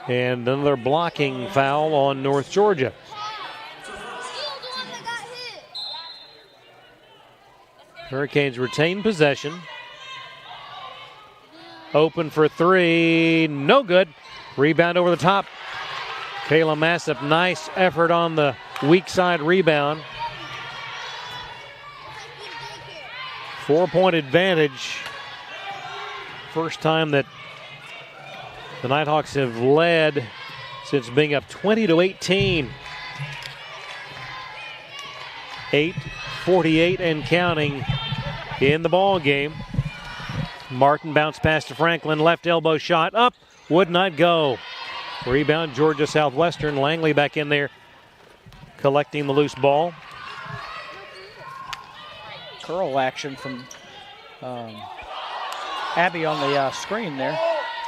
And another blocking foul on North Georgia. Hurricanes retain possession. Open for 3, no good. Rebound over the top. Kayla Massip, nice effort on the weak side rebound. 4-point advantage. First time that the Nighthawks have led since being up 20-18. 8:48 and counting in the ball game. Martin bounced pass to Franklin, left elbow shot up, would not go. Rebound Georgia Southwestern. Langley back in there collecting the loose ball. Curl action from Abby on the screen there.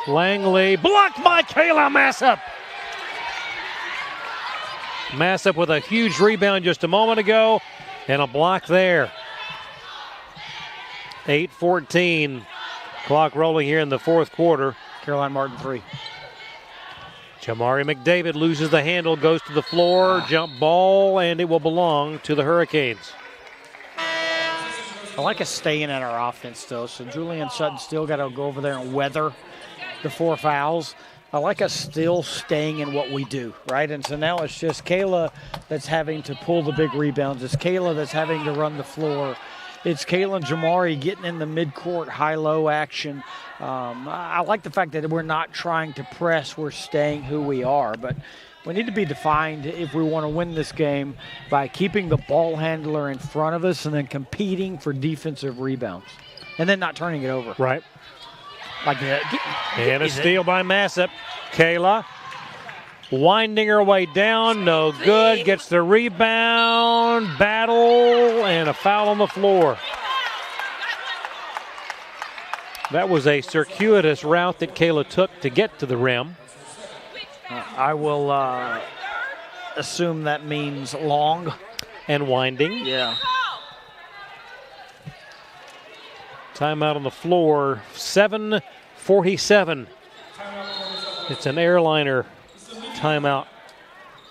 Langley blocked by Kayla Massip. Massip with a huge rebound just a moment ago and a block there. 8:14. Clock rolling here in the 4th quarter. Caroline Martin 3. Jamari McDavid loses the handle, goes to the floor, jump ball, and it will belong to the Hurricanes. I like us staying in our offense still. So Julian Sutton still got to go over there and weather the 4 fouls. I like us still staying in what we do, right? And so now it's just Kayla that's having to pull the big rebounds. It's Kayla that's having to run the floor. It's Kayla and Jamari getting in the midcourt high-low action. I like the fact that we're not trying to press. We're staying who we are. But we need to be defined if we want to win this game by keeping the ball handler in front of us and then competing for defensive rebounds and then not turning it over. Right. Like that. And a steal by Massip. Kayla winding her way down, no good. Gets the rebound, battle, and a foul on the floor. That was a circuitous route that Kayla took to get to the rim. I will assume that means long. And winding. Yeah. Timeout on the floor, 7:47. It's an airliner timeout,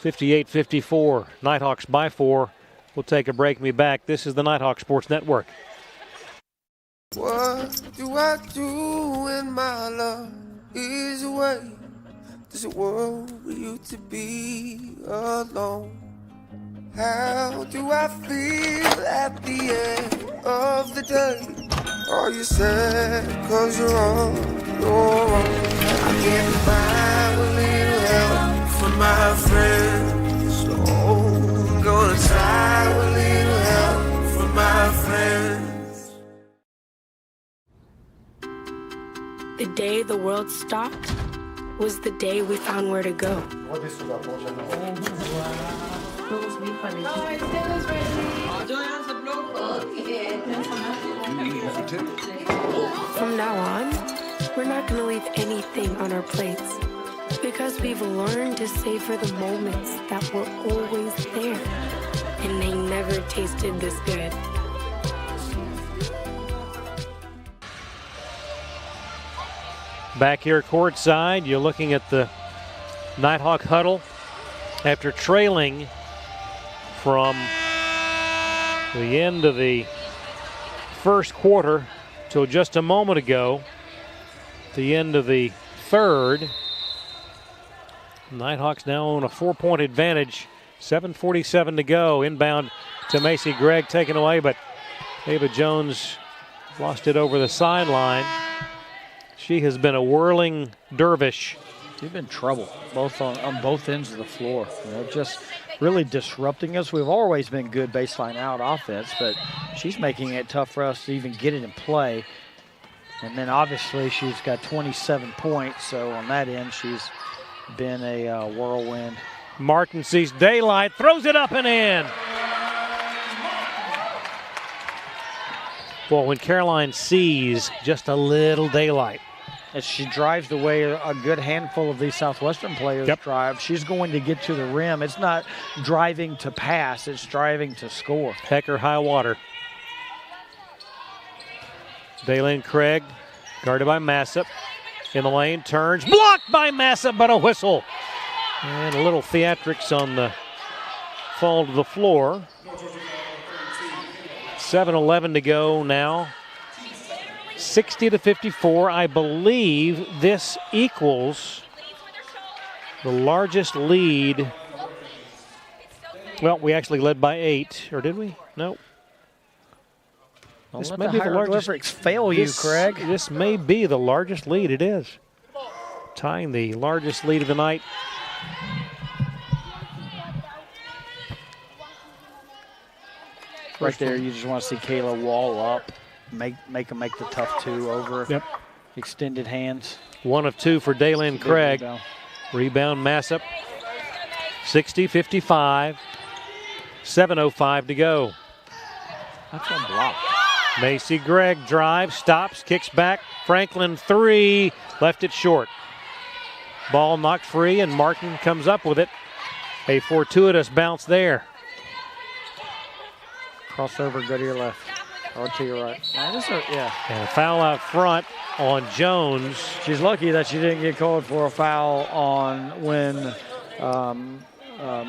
58-54. Nighthawks by 4. We'll take a break and be back. This is the Nighthawk Sports Network. What do I do when my love is away? Does it worry you to be alone? How do I feel at the end of the day? Are you sad cause you're on your own? I can't find a little help from my friends. So I'm gonna try a little help from my friends. The day the world stopped was the day we found where to go. From now on, we're not going to leave anything on our plates because we've learned to savor the moments that were always there, and they never tasted this good. Back here courtside, you're looking at the Nighthawk huddle after trailing from the end of the first quarter till just a moment ago, the end of the third. Nighthawks now on a 4-point advantage, 7:47 to go. Inbound to Macy Gregg, taken away, but Ava Jones lost it over the sideline. She has been a whirling dervish. She's been trouble both on both ends of the floor. You know, just really disrupting us. We've always been good baseline out offense, but she's making it tough for us to even get it in play. And then obviously she's got 27 points, so on that end she's been a whirlwind. Martin sees daylight, throws it up and in. Well, when Caroline sees just a little daylight, as she drives the way a good handful of these Southwestern players drive, she's going to get to the rim. It's not driving to pass, it's driving to score. Heck or high water. Daylin Craig, guarded by Massip. In the lane, turns, blocked by Massip, but a whistle. And a little theatrics on the fall to the floor. 7:11 to go now. 60-54. I believe this equals the largest lead. Well, we actually led by 8, or did we? No. This may be the largest. Fail you, Craig. This may be the largest lead. It is. Tying the largest lead of the night. Right there, you just want to see Kayla wall up, make them make the tough two over. Yep. Extended hands. 1 of 2 for Daylin Craig. Rebound Massip. 60-55. 7:05 to go. That's a block. Macy Gregg drives, stops, kicks back. Franklin 3, left it short. Ball knocked free, and Martin comes up with it. A fortuitous bounce there. Crossover, go to your left. Or to your right. And a foul out front on Jones. She's lucky that she didn't get called for a foul on when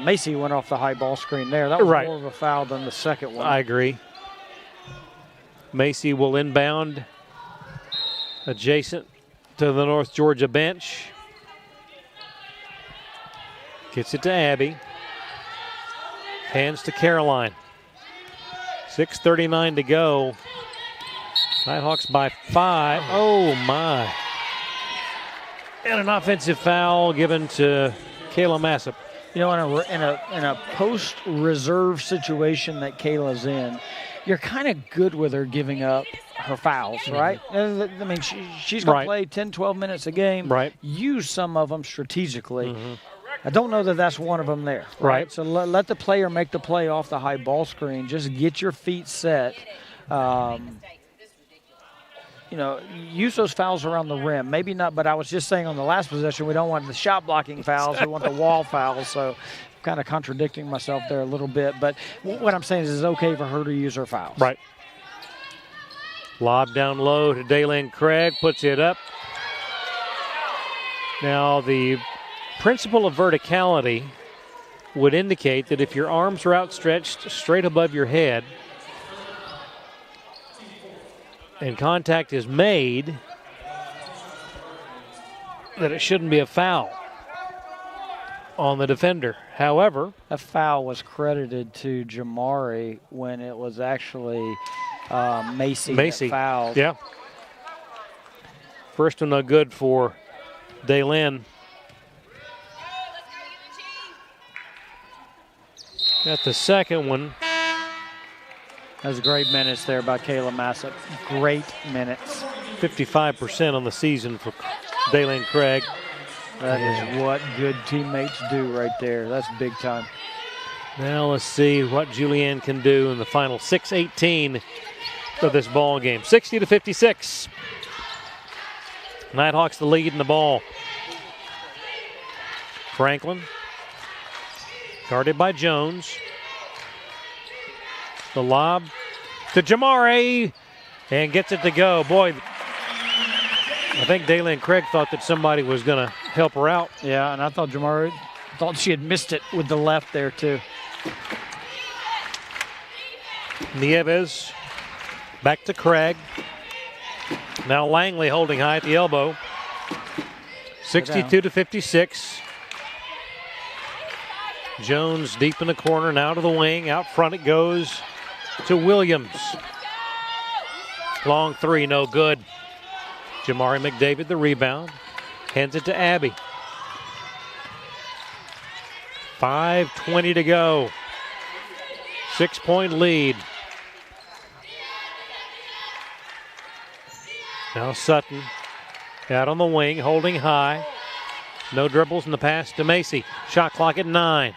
Macy went off the high ball screen there. That was more of a foul than the second one. I agree. Macy will inbound adjacent to the North Georgia bench. Gets it to Abby. Hands to Caroline. 6:39 to go. Nighthawks by 5. Oh, my. And an offensive foul given to Kayla Massip. You know, in a post-reserve situation that Kayla's in, you're kind of good with her giving up her fouls, right? I mean, she's going to play 10, 12 minutes a game. Right. Use some of them strategically. I don't know that that's one of them there. Right. So let the player make the play off the high ball screen. Just get your feet set. Use those fouls around the rim. Maybe not, but I was just saying on the last possession, we don't want the shot blocking fouls. We want the wall fouls. So I'm kind of contradicting myself there a little bit. But what I'm saying is it's okay for her to use her fouls. Right. Lob down low to Daylin Craig, puts it up. Now the principle of verticality would indicate that if your arms are outstretched straight above your head and contact is made, that it shouldn't be a foul on the defender. However, a foul was credited to Jamari when it was actually Macy that fouled. Yeah. First one no good for Daylin. Got the second one. That's great minutes there by Kayla Massett. Great minutes. 55% on the season for Daylin Craig. That is what good teammates do right there. That's big time. Now let's see what Julianne can do in the final 6:18 of this ball game. 60-56. Nighthawks the lead in the ball. Franklin guarded by Jones. The lob to Jamari and gets it to go. Boy, I think Daylin Craig thought that somebody was going to help her out. Yeah, and I thought Jamari thought she had missed it with the left there too. Nieves back to Craig. Now Langley holding high at the elbow. 62-56. Jones deep in the corner, now to the wing. Out front it goes to Williams. Long three, no good. Jamari McDavid the rebound. Hands it to Abby. 5:20 to go. 6-point lead. Now Sutton out on the wing, holding high. No dribbles in the pass to Macy. Shot clock at 9.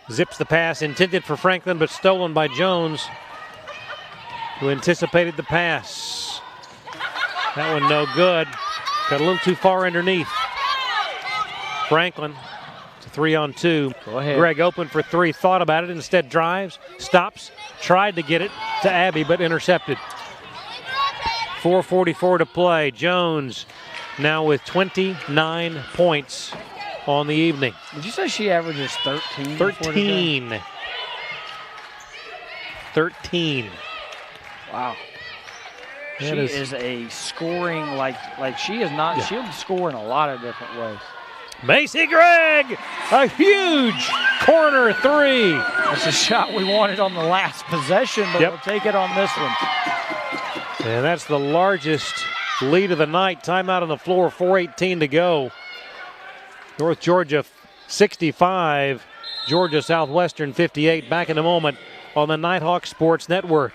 Zips the pass intended for Franklin, but stolen by Jones, who anticipated the pass. That one no good. Got a little too far underneath. Franklin, it's a 3-on-2. Go ahead. Greg open for 3, thought about it, instead drives, stops, tried to get it to Abby, but intercepted. 4:44 to play. Jones now with 29 points on the evening. Did you say she averages 13? 13. 13. Wow. She That is a scoring like she is not. Yeah. She'll score in a lot of different ways. Macy Gregg, a huge corner 3. That's a shot we wanted on the last possession, but we'll take it on this one. And that's the largest lead of the night. Timeout on the floor, 4:18 to go. North Georgia 65, Georgia Southwestern 58. Back in a moment on the Nighthawk Sports Network.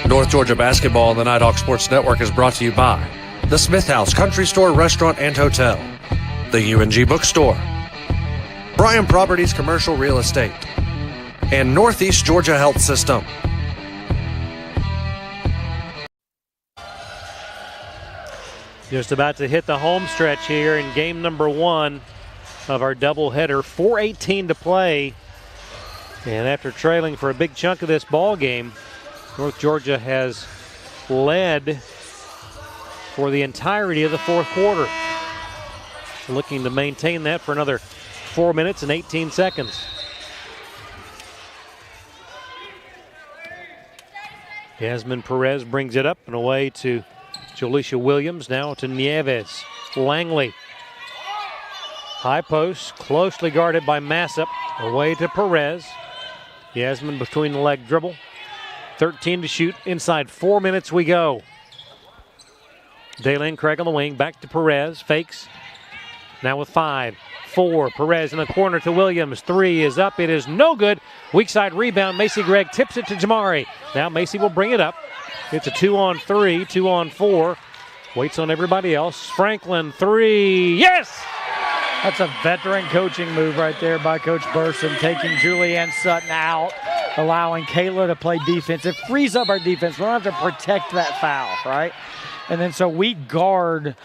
North Georgia basketball on the Nighthawk Sports Network is brought to you by the Smith House Country Store, Restaurant, and Hotel, the UNG Bookstore, Bryan Properties Commercial Real Estate, and Northeast Georgia Health System. Just about to hit the home stretch here in game number 1 of our doubleheader. 4:18 to play. And after trailing for a big chunk of this ball game, North Georgia has led for the entirety of the fourth quarter. Looking to maintain that for another 4 minutes and 18 seconds. Yasmin Perez brings it up and away to Jaleisha Williams. Now to Nieves. Langley. High post, closely guarded by Massip. Away to Perez. Yasmin between the leg dribble. 13 to shoot. Inside 4 minutes we go. Daylin Craig on the wing. Back to Perez. Fakes. Now with 5, 4. Perez in the corner to Williams. 3 is up. It is no good. Weak side rebound. Macy Gregg tips it to Jamari. Now Macy will bring it up. It's a 2-on-3, 2-on-4. Waits on everybody else. Franklin, 3. Yes! That's a veteran coaching move right there by Coach Burson, taking Julianne Sutton out, allowing Kayla to play defense. It frees up our defense. We don't have to protect that foul, right? And then so we guard,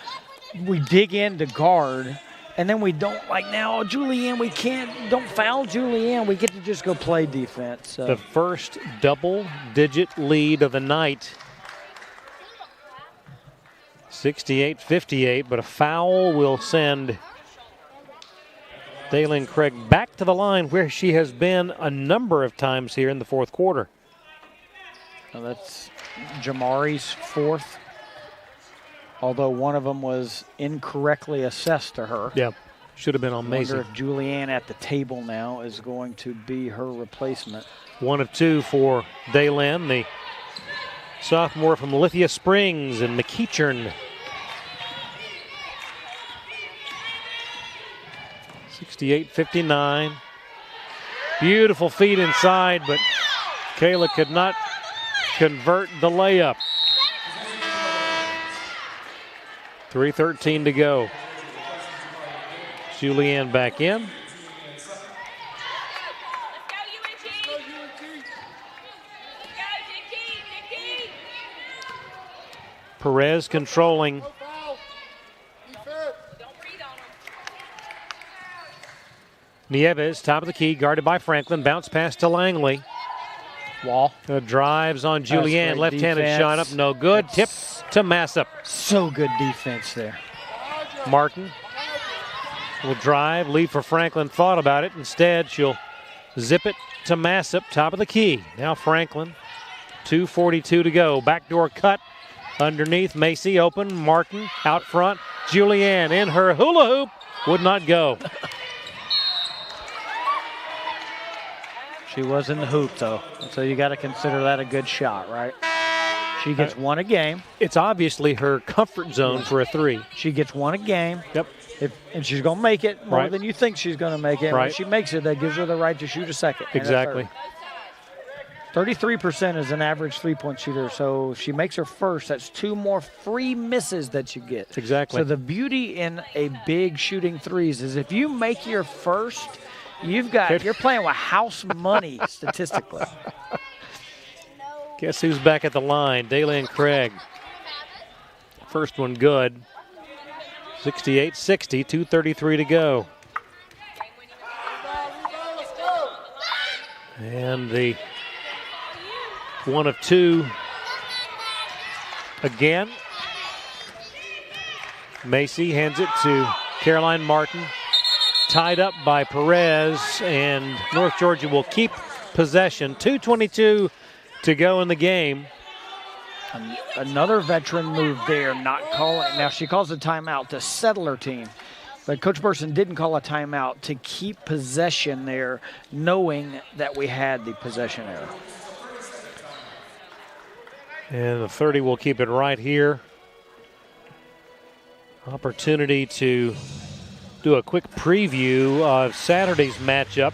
we dig in to guard, and then we don't, like now, Julianne, don't foul Julianne. We get to just go play defense. So. The first double-digit lead of the night. 68-58, but a foul will send Daylin Craig back to the line where she has been a number of times here in the fourth quarter. Now that's Jamari's fourth, although one of them was incorrectly assessed to her. Yeah, should have been on Macy. I wonder if Julianne at the table now is going to be her replacement. 1 of 2 for Daylin, the sophomore from Lithia Springs and McEachern. 68-59. Beautiful feed inside, but Kayla could not convert the layup. 3:13 to go. Julianne back in. Perez controlling. Nieves, top of the key, guarded by Franklin. Bounce pass to Langley. Wall. Drives on Julianne. Left-handed shot up, no good. Tip to Massip. So good defense there. Martin will drive, lead for Franklin. Thought about it. Instead, she'll zip it to Massip, top of the key. Now Franklin. 2:42 to go. Backdoor cut. Underneath, Macy open, Martin out front. Julianne in her hula hoop, would not go. She was in the hoop, though, so you got to consider that a good shot, right? She gets one a game. It's obviously her comfort zone for a 3. She gets one a game. Yep. And she's going to make it more than you think she's going to make it. Right. When she makes it, that gives her the right to shoot a second. Exactly. 33% is an average three-point shooter, so she makes her first. That's 2 more free misses that you get. Exactly. So the beauty in a big shooting threes is if you make your first, you're playing with house money statistically. Guess who's back at the line? Daylin Craig. First one good. 68-60, 2:33 to go. And the 1 of 2 again. Macy hands it to Caroline Martin. Tied up by Perez, and North Georgia will keep possession. 2:22 to go in the game. Another veteran move there, not calling. Now she calls a timeout to settle her team, but Coach Burson didn't call a timeout to keep possession there, knowing that we had the possession error. And the 30 will keep it right here. Opportunity to do a quick preview of Saturday's matchup.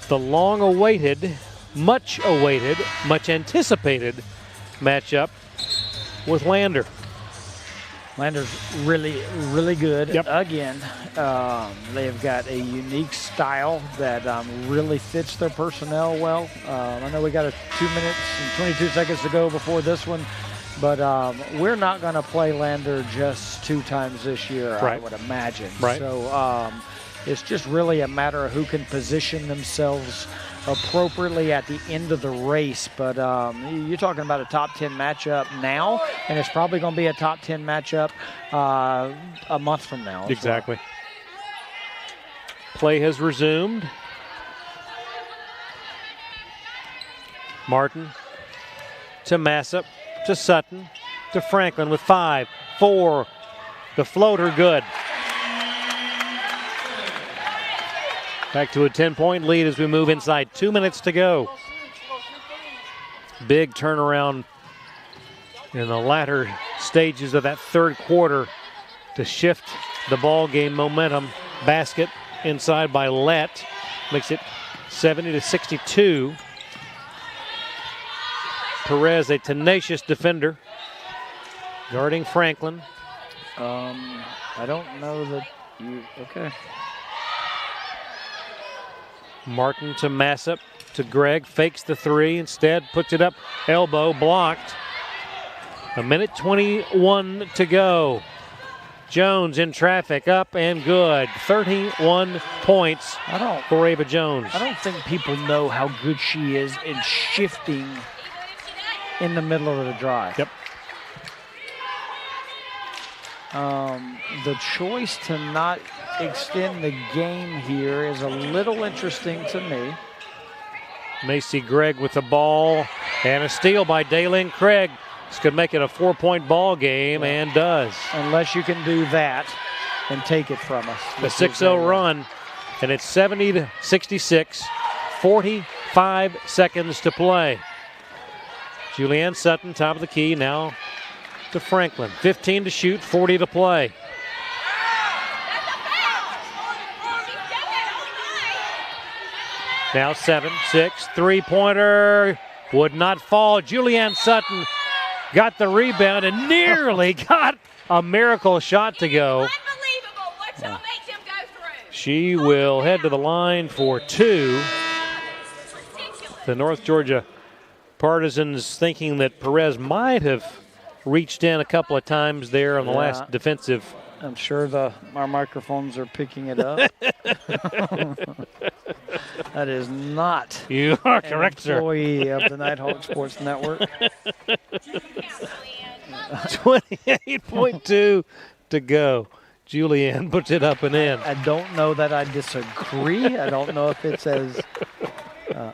The long-awaited, much-awaited, much-anticipated matchup with Lander. Lander's really, really good. Yep. Again, they've got a unique style that really fits their personnel well. I know we got 2 minutes and 22 seconds to go before this one, but we're not going to play Lander just 2 times this year, right. I would imagine. Right. So it's just really a matter of who can position themselves appropriately at the end of the race. But you're talking about a top 10 matchup now, and it's probably going to be a top 10 matchup a month from now. Exactly. Play has resumed. Martin to Massip, to Sutton, to Franklin with 5, 4. The floater good. Back to a 10-point lead as we move inside. 2 minutes to go. Big turnaround in the latter stages of that third quarter to shift the ball game momentum. Basket inside by Lett makes it 70-62. Perez, a tenacious defender, guarding Franklin. I don't know that you, okay. Martin to Massip, to Gregg, fakes the 3, instead puts it up, elbow blocked. 1:21 to go. Jones in traffic, up and good. 31 points for Ava Jones. I don't think people know how good she is in shifting in the middle of the drive. Yep. The choice to not extend the game here is a little interesting to me. Macy Gregg with the ball and a steal by Daylin Craig. This could make it a 4-point ball game, and does. Unless you can do that and take it from us. The 6-0 run, and it's 70-66, 45 seconds to play. Julianne Sutton, top of the key, now to Franklin. 15 to shoot, 40 to play. Now 7-6, 3-pointer, would not fall. Julianne Sutton got the rebound and nearly got a miracle shot to go. She will head to the line for 2. The North Georgia Partisans thinking that Perez might have reached in a couple of times there on the last defensive. I'm sure our microphones are picking it up. That is not you are correct, sir. Employee of the Nighthawk Sports Network. 28.2 to go. Julianne puts it up and in. I don't know that I disagree. I don't know if it's as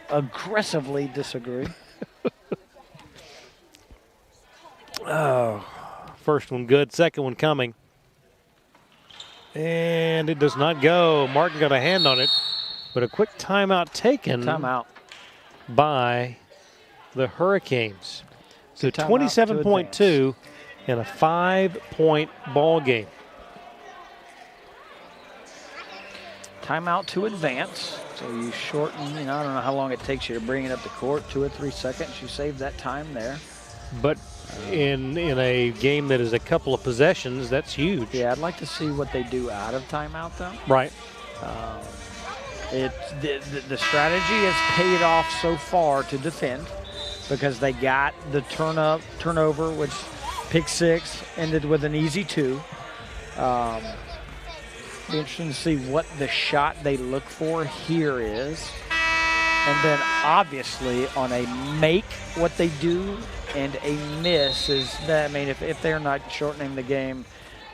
aggressively disagree. Oh, first one good, second one coming. And it does not go. Martin got a hand on it, but a quick timeout taken. Timeout by the Hurricanes. So 27.2 in a 5-point ball game. Timeout to advance. So you shorten, I don't know how long it takes you to bring it up the court, 2 or 3 seconds. You save that time there. But in a game that is a couple of possessions, that's huge. Yeah, I'd like to see what they do out of timeout, though. Right. The strategy has paid off so far to defend because they got the turnover, which pick 6 ended with an easy 2. Be interesting to see what the shot they look for here is. And then obviously on a make, what they do, and a miss is that, I mean, if they're not shortening the game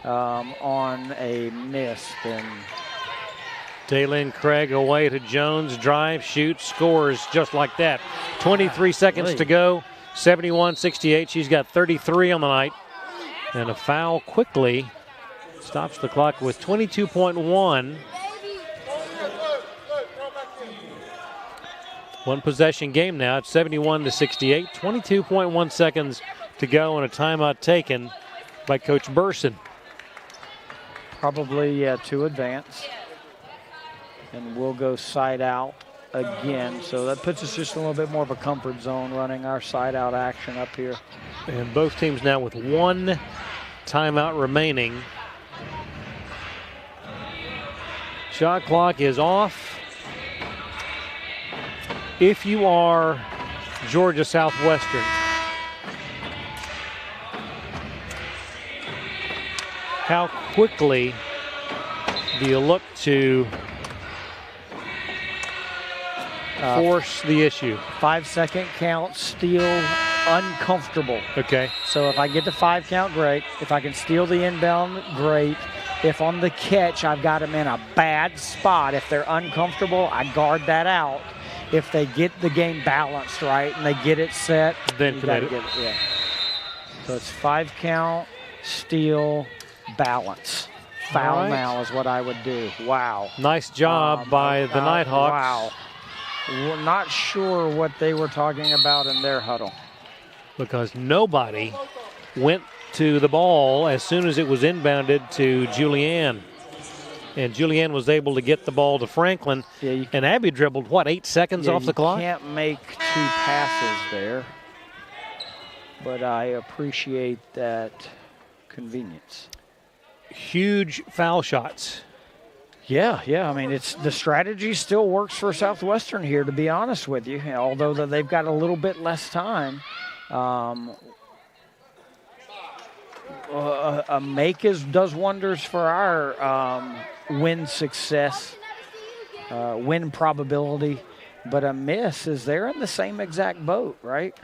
on a miss, then. Daylin Craig away to Jones, drive, shoot, scores just like that. 23 seconds to go, 71-68. She's got 33 on the night. And a foul quickly stops the clock with 22.1. One possession game now. It's 71-68. 22.1 seconds to go and a timeout taken by Coach Burson. Probably to advance. And we'll go side out again. So that puts us just a little bit more of a comfort zone running our side out action up here. And both teams now with 1 timeout remaining. Shot clock is off. If you are Georgia Southwestern, how quickly do you look to Force the issue. 5-second count, steal, uncomfortable. Okay. So if I get the 5 count, great. If I can steal the inbound, great. If on the catch I've got them in a bad spot, if they're uncomfortable, I guard that out. If they get the game balanced right and they get it set, then commit it. Yeah. So it's 5 count, steal, balance. Foul right. now is what I would do. Wow. Nice job by the Nighthawks. Wow. We're not sure what they were talking about in their huddle. Because nobody went to the ball as soon as it was inbounded to Julianne. And Julianne was able to get the ball to Franklin. Yeah, and Abby dribbled, 8 seconds off the clock? You can't make 2 passes there. But I appreciate that convenience. Huge foul shots. Yeah. I mean, it's the strategy still works for Southwestern here, to be honest with you. Although they've got a little bit less time. A make does wonders for our win success, win probability. But a miss is they're in the same exact boat, right?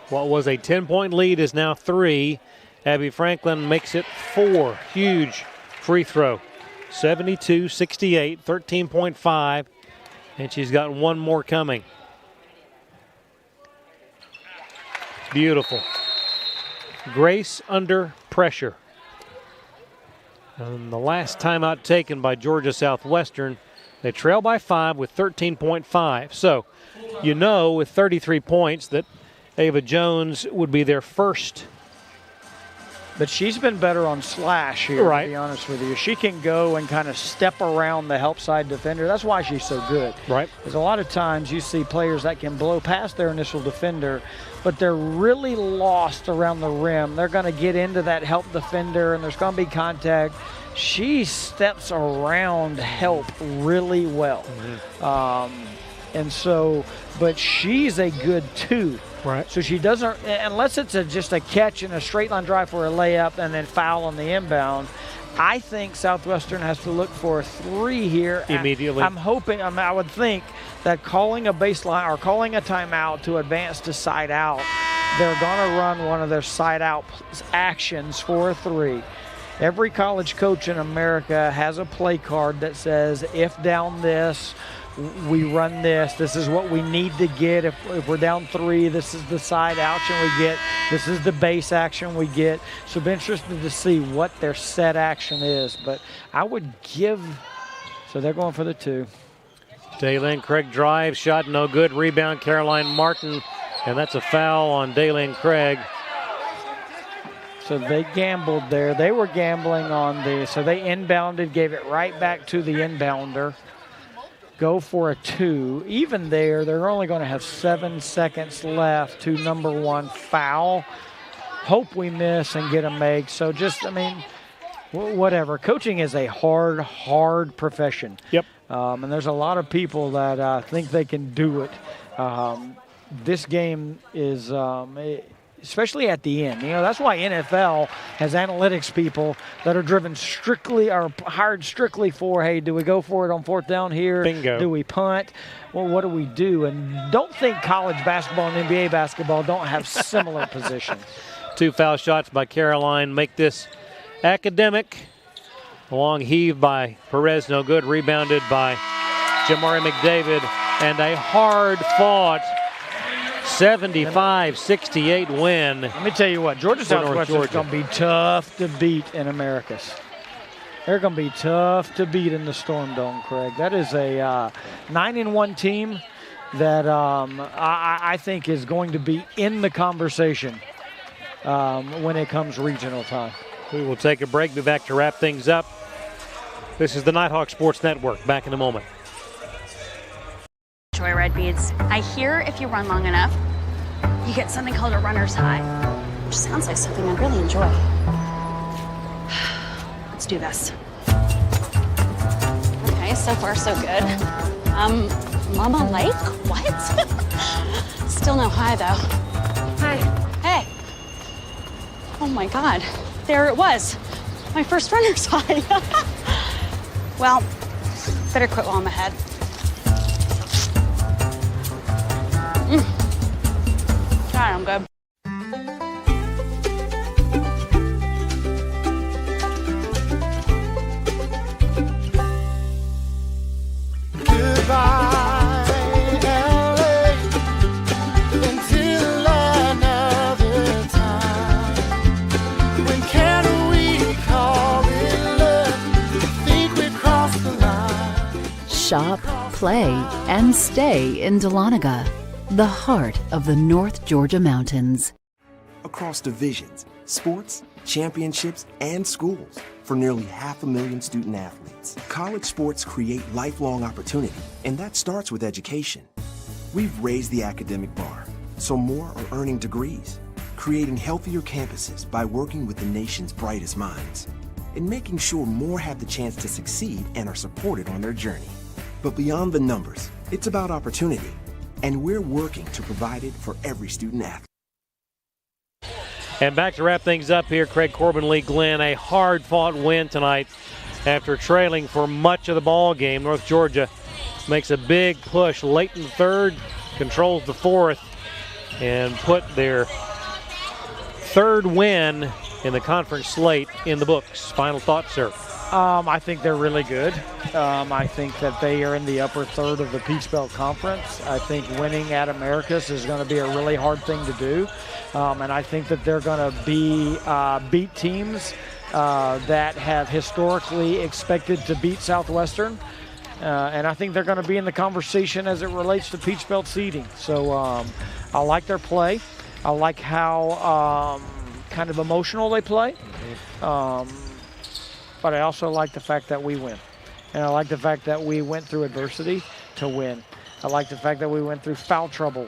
What was a 10-point lead is now 3. Abby Franklin makes it 4. Huge free throw. 72-68, 13.5, and she's got one more coming. Beautiful. Grace under pressure. And the last timeout taken by Georgia Southwestern, they trail by 5 with 13.5. So, with 33 points that Ava Jones would be their first. But she's been better on slash here, right, to be honest with you. She can go and kind of step around the help side defender. That's why she's so good. Right. Because a lot of times you see players that can blow past their initial defender, but they're really lost around the rim. They're going to get into that help defender, and there's going to be contact. She steps around help really well. Mm-hmm. But she's a good 2. Right. So she doesn't, unless it's just a catch and a straight line drive for a layup and then foul on the inbound. I think Southwestern has to look for a 3 here. Immediately. I'm hoping, I would think that calling a baseline or calling a timeout to advance to side out, they're going to run one of their side out actions for a 3. Every college coach in America has a play card that says, if down this, we run this. This is what we need to get. If we're down 3, this is the side action we get. This is the base action we get. So it'll be interesting to see what their set action is. But I would give, so they're going for the 2. Daylin Craig drive, shot no good. Rebound Caroline Martin, and that's a foul on Daylin Craig. So they gambled there. They were gambling on so they inbounded, gave it right back to the inbounder. Go for a 2. Even there, they're only going to have 7 seconds left to number 1 foul. Hope we miss and get a make. So whatever. Coaching is a hard profession. Yep. And there's a lot of people that think they can do it. This game is, especially at the end. That's why NFL has analytics people that are driven strictly or hired strictly for, hey, do we go for it on 4th down here? Bingo. Do we punt? Well, what do we do? And don't think college basketball and NBA basketball don't have similar positions. 2 foul shots by Caroline make this academic. A long heave by Perez, no good. Rebounded by Jamari McDavid. And a hard-fought 75-68 win. Let me tell you what, Georgia Southwestern is going to be tough to beat in Americus. They're going to be tough to beat in the Storm Dome, Craig. That is a 9-1 team that I think is going to be in the conversation when it comes regional time. We will take a break, be back to wrap things up. This is the Nighthawk Sports Network. Back in a moment. Enjoy red beads. I hear if you run long enough, you get something called a runner's high, which sounds like something I'd really enjoy. Let's do this. Okay, so far so good. Mama Lake? What? Still no high though. Hi. Hey. Oh my God, there it was. My first runner's high. Well, better quit while I'm ahead. right, I'm good. Shop, play, and stay in Dahlonega, the heart of the North Georgia mountains. Across divisions, sports, championships, and schools for nearly 500,000 student athletes. College sports create lifelong opportunity, and that starts with education. We've raised the academic bar, so more are earning degrees, creating healthier campuses by working with the nation's brightest minds, and making sure more have the chance to succeed and are supported on their journey. But beyond the numbers, it's about opportunity, and we're working to provide it for every student athlete. And back to wrap things up here, Craig Corbin, Lee Glenn, a hard-fought win tonight after trailing for much of the ball game. North Georgia makes a big push late in the third, controls the fourth, and put their third win in the conference slate in the books. Final thoughts, sir? I think they're really good. I think that they are in the upper third of the Peach Belt Conference. I think winning at Americus is going to be a really hard thing to do. And I think that they're going to beat teams that have historically expected to beat Southwestern. And I think they're going to be in the conversation as it relates to Peach Belt seeding. So I like their play. I like how kind of emotional they play. But I also like the fact that we win. And I like the fact that we went through adversity to win. I like the fact that we went through foul trouble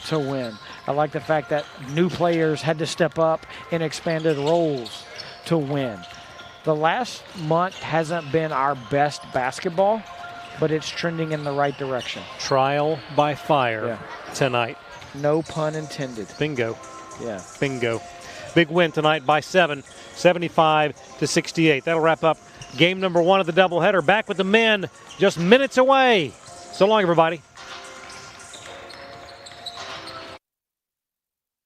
to win. I like the fact that new players had to step up in expanded roles to win. The last month hasn't been our best basketball, but it's trending in the right direction. Trial by fire tonight. No pun intended. Bingo. Yeah. Bingo. Big win tonight by 7, 75-68. That'll wrap up game number 1 of the doubleheader. Back with the men just minutes away. So long, everybody.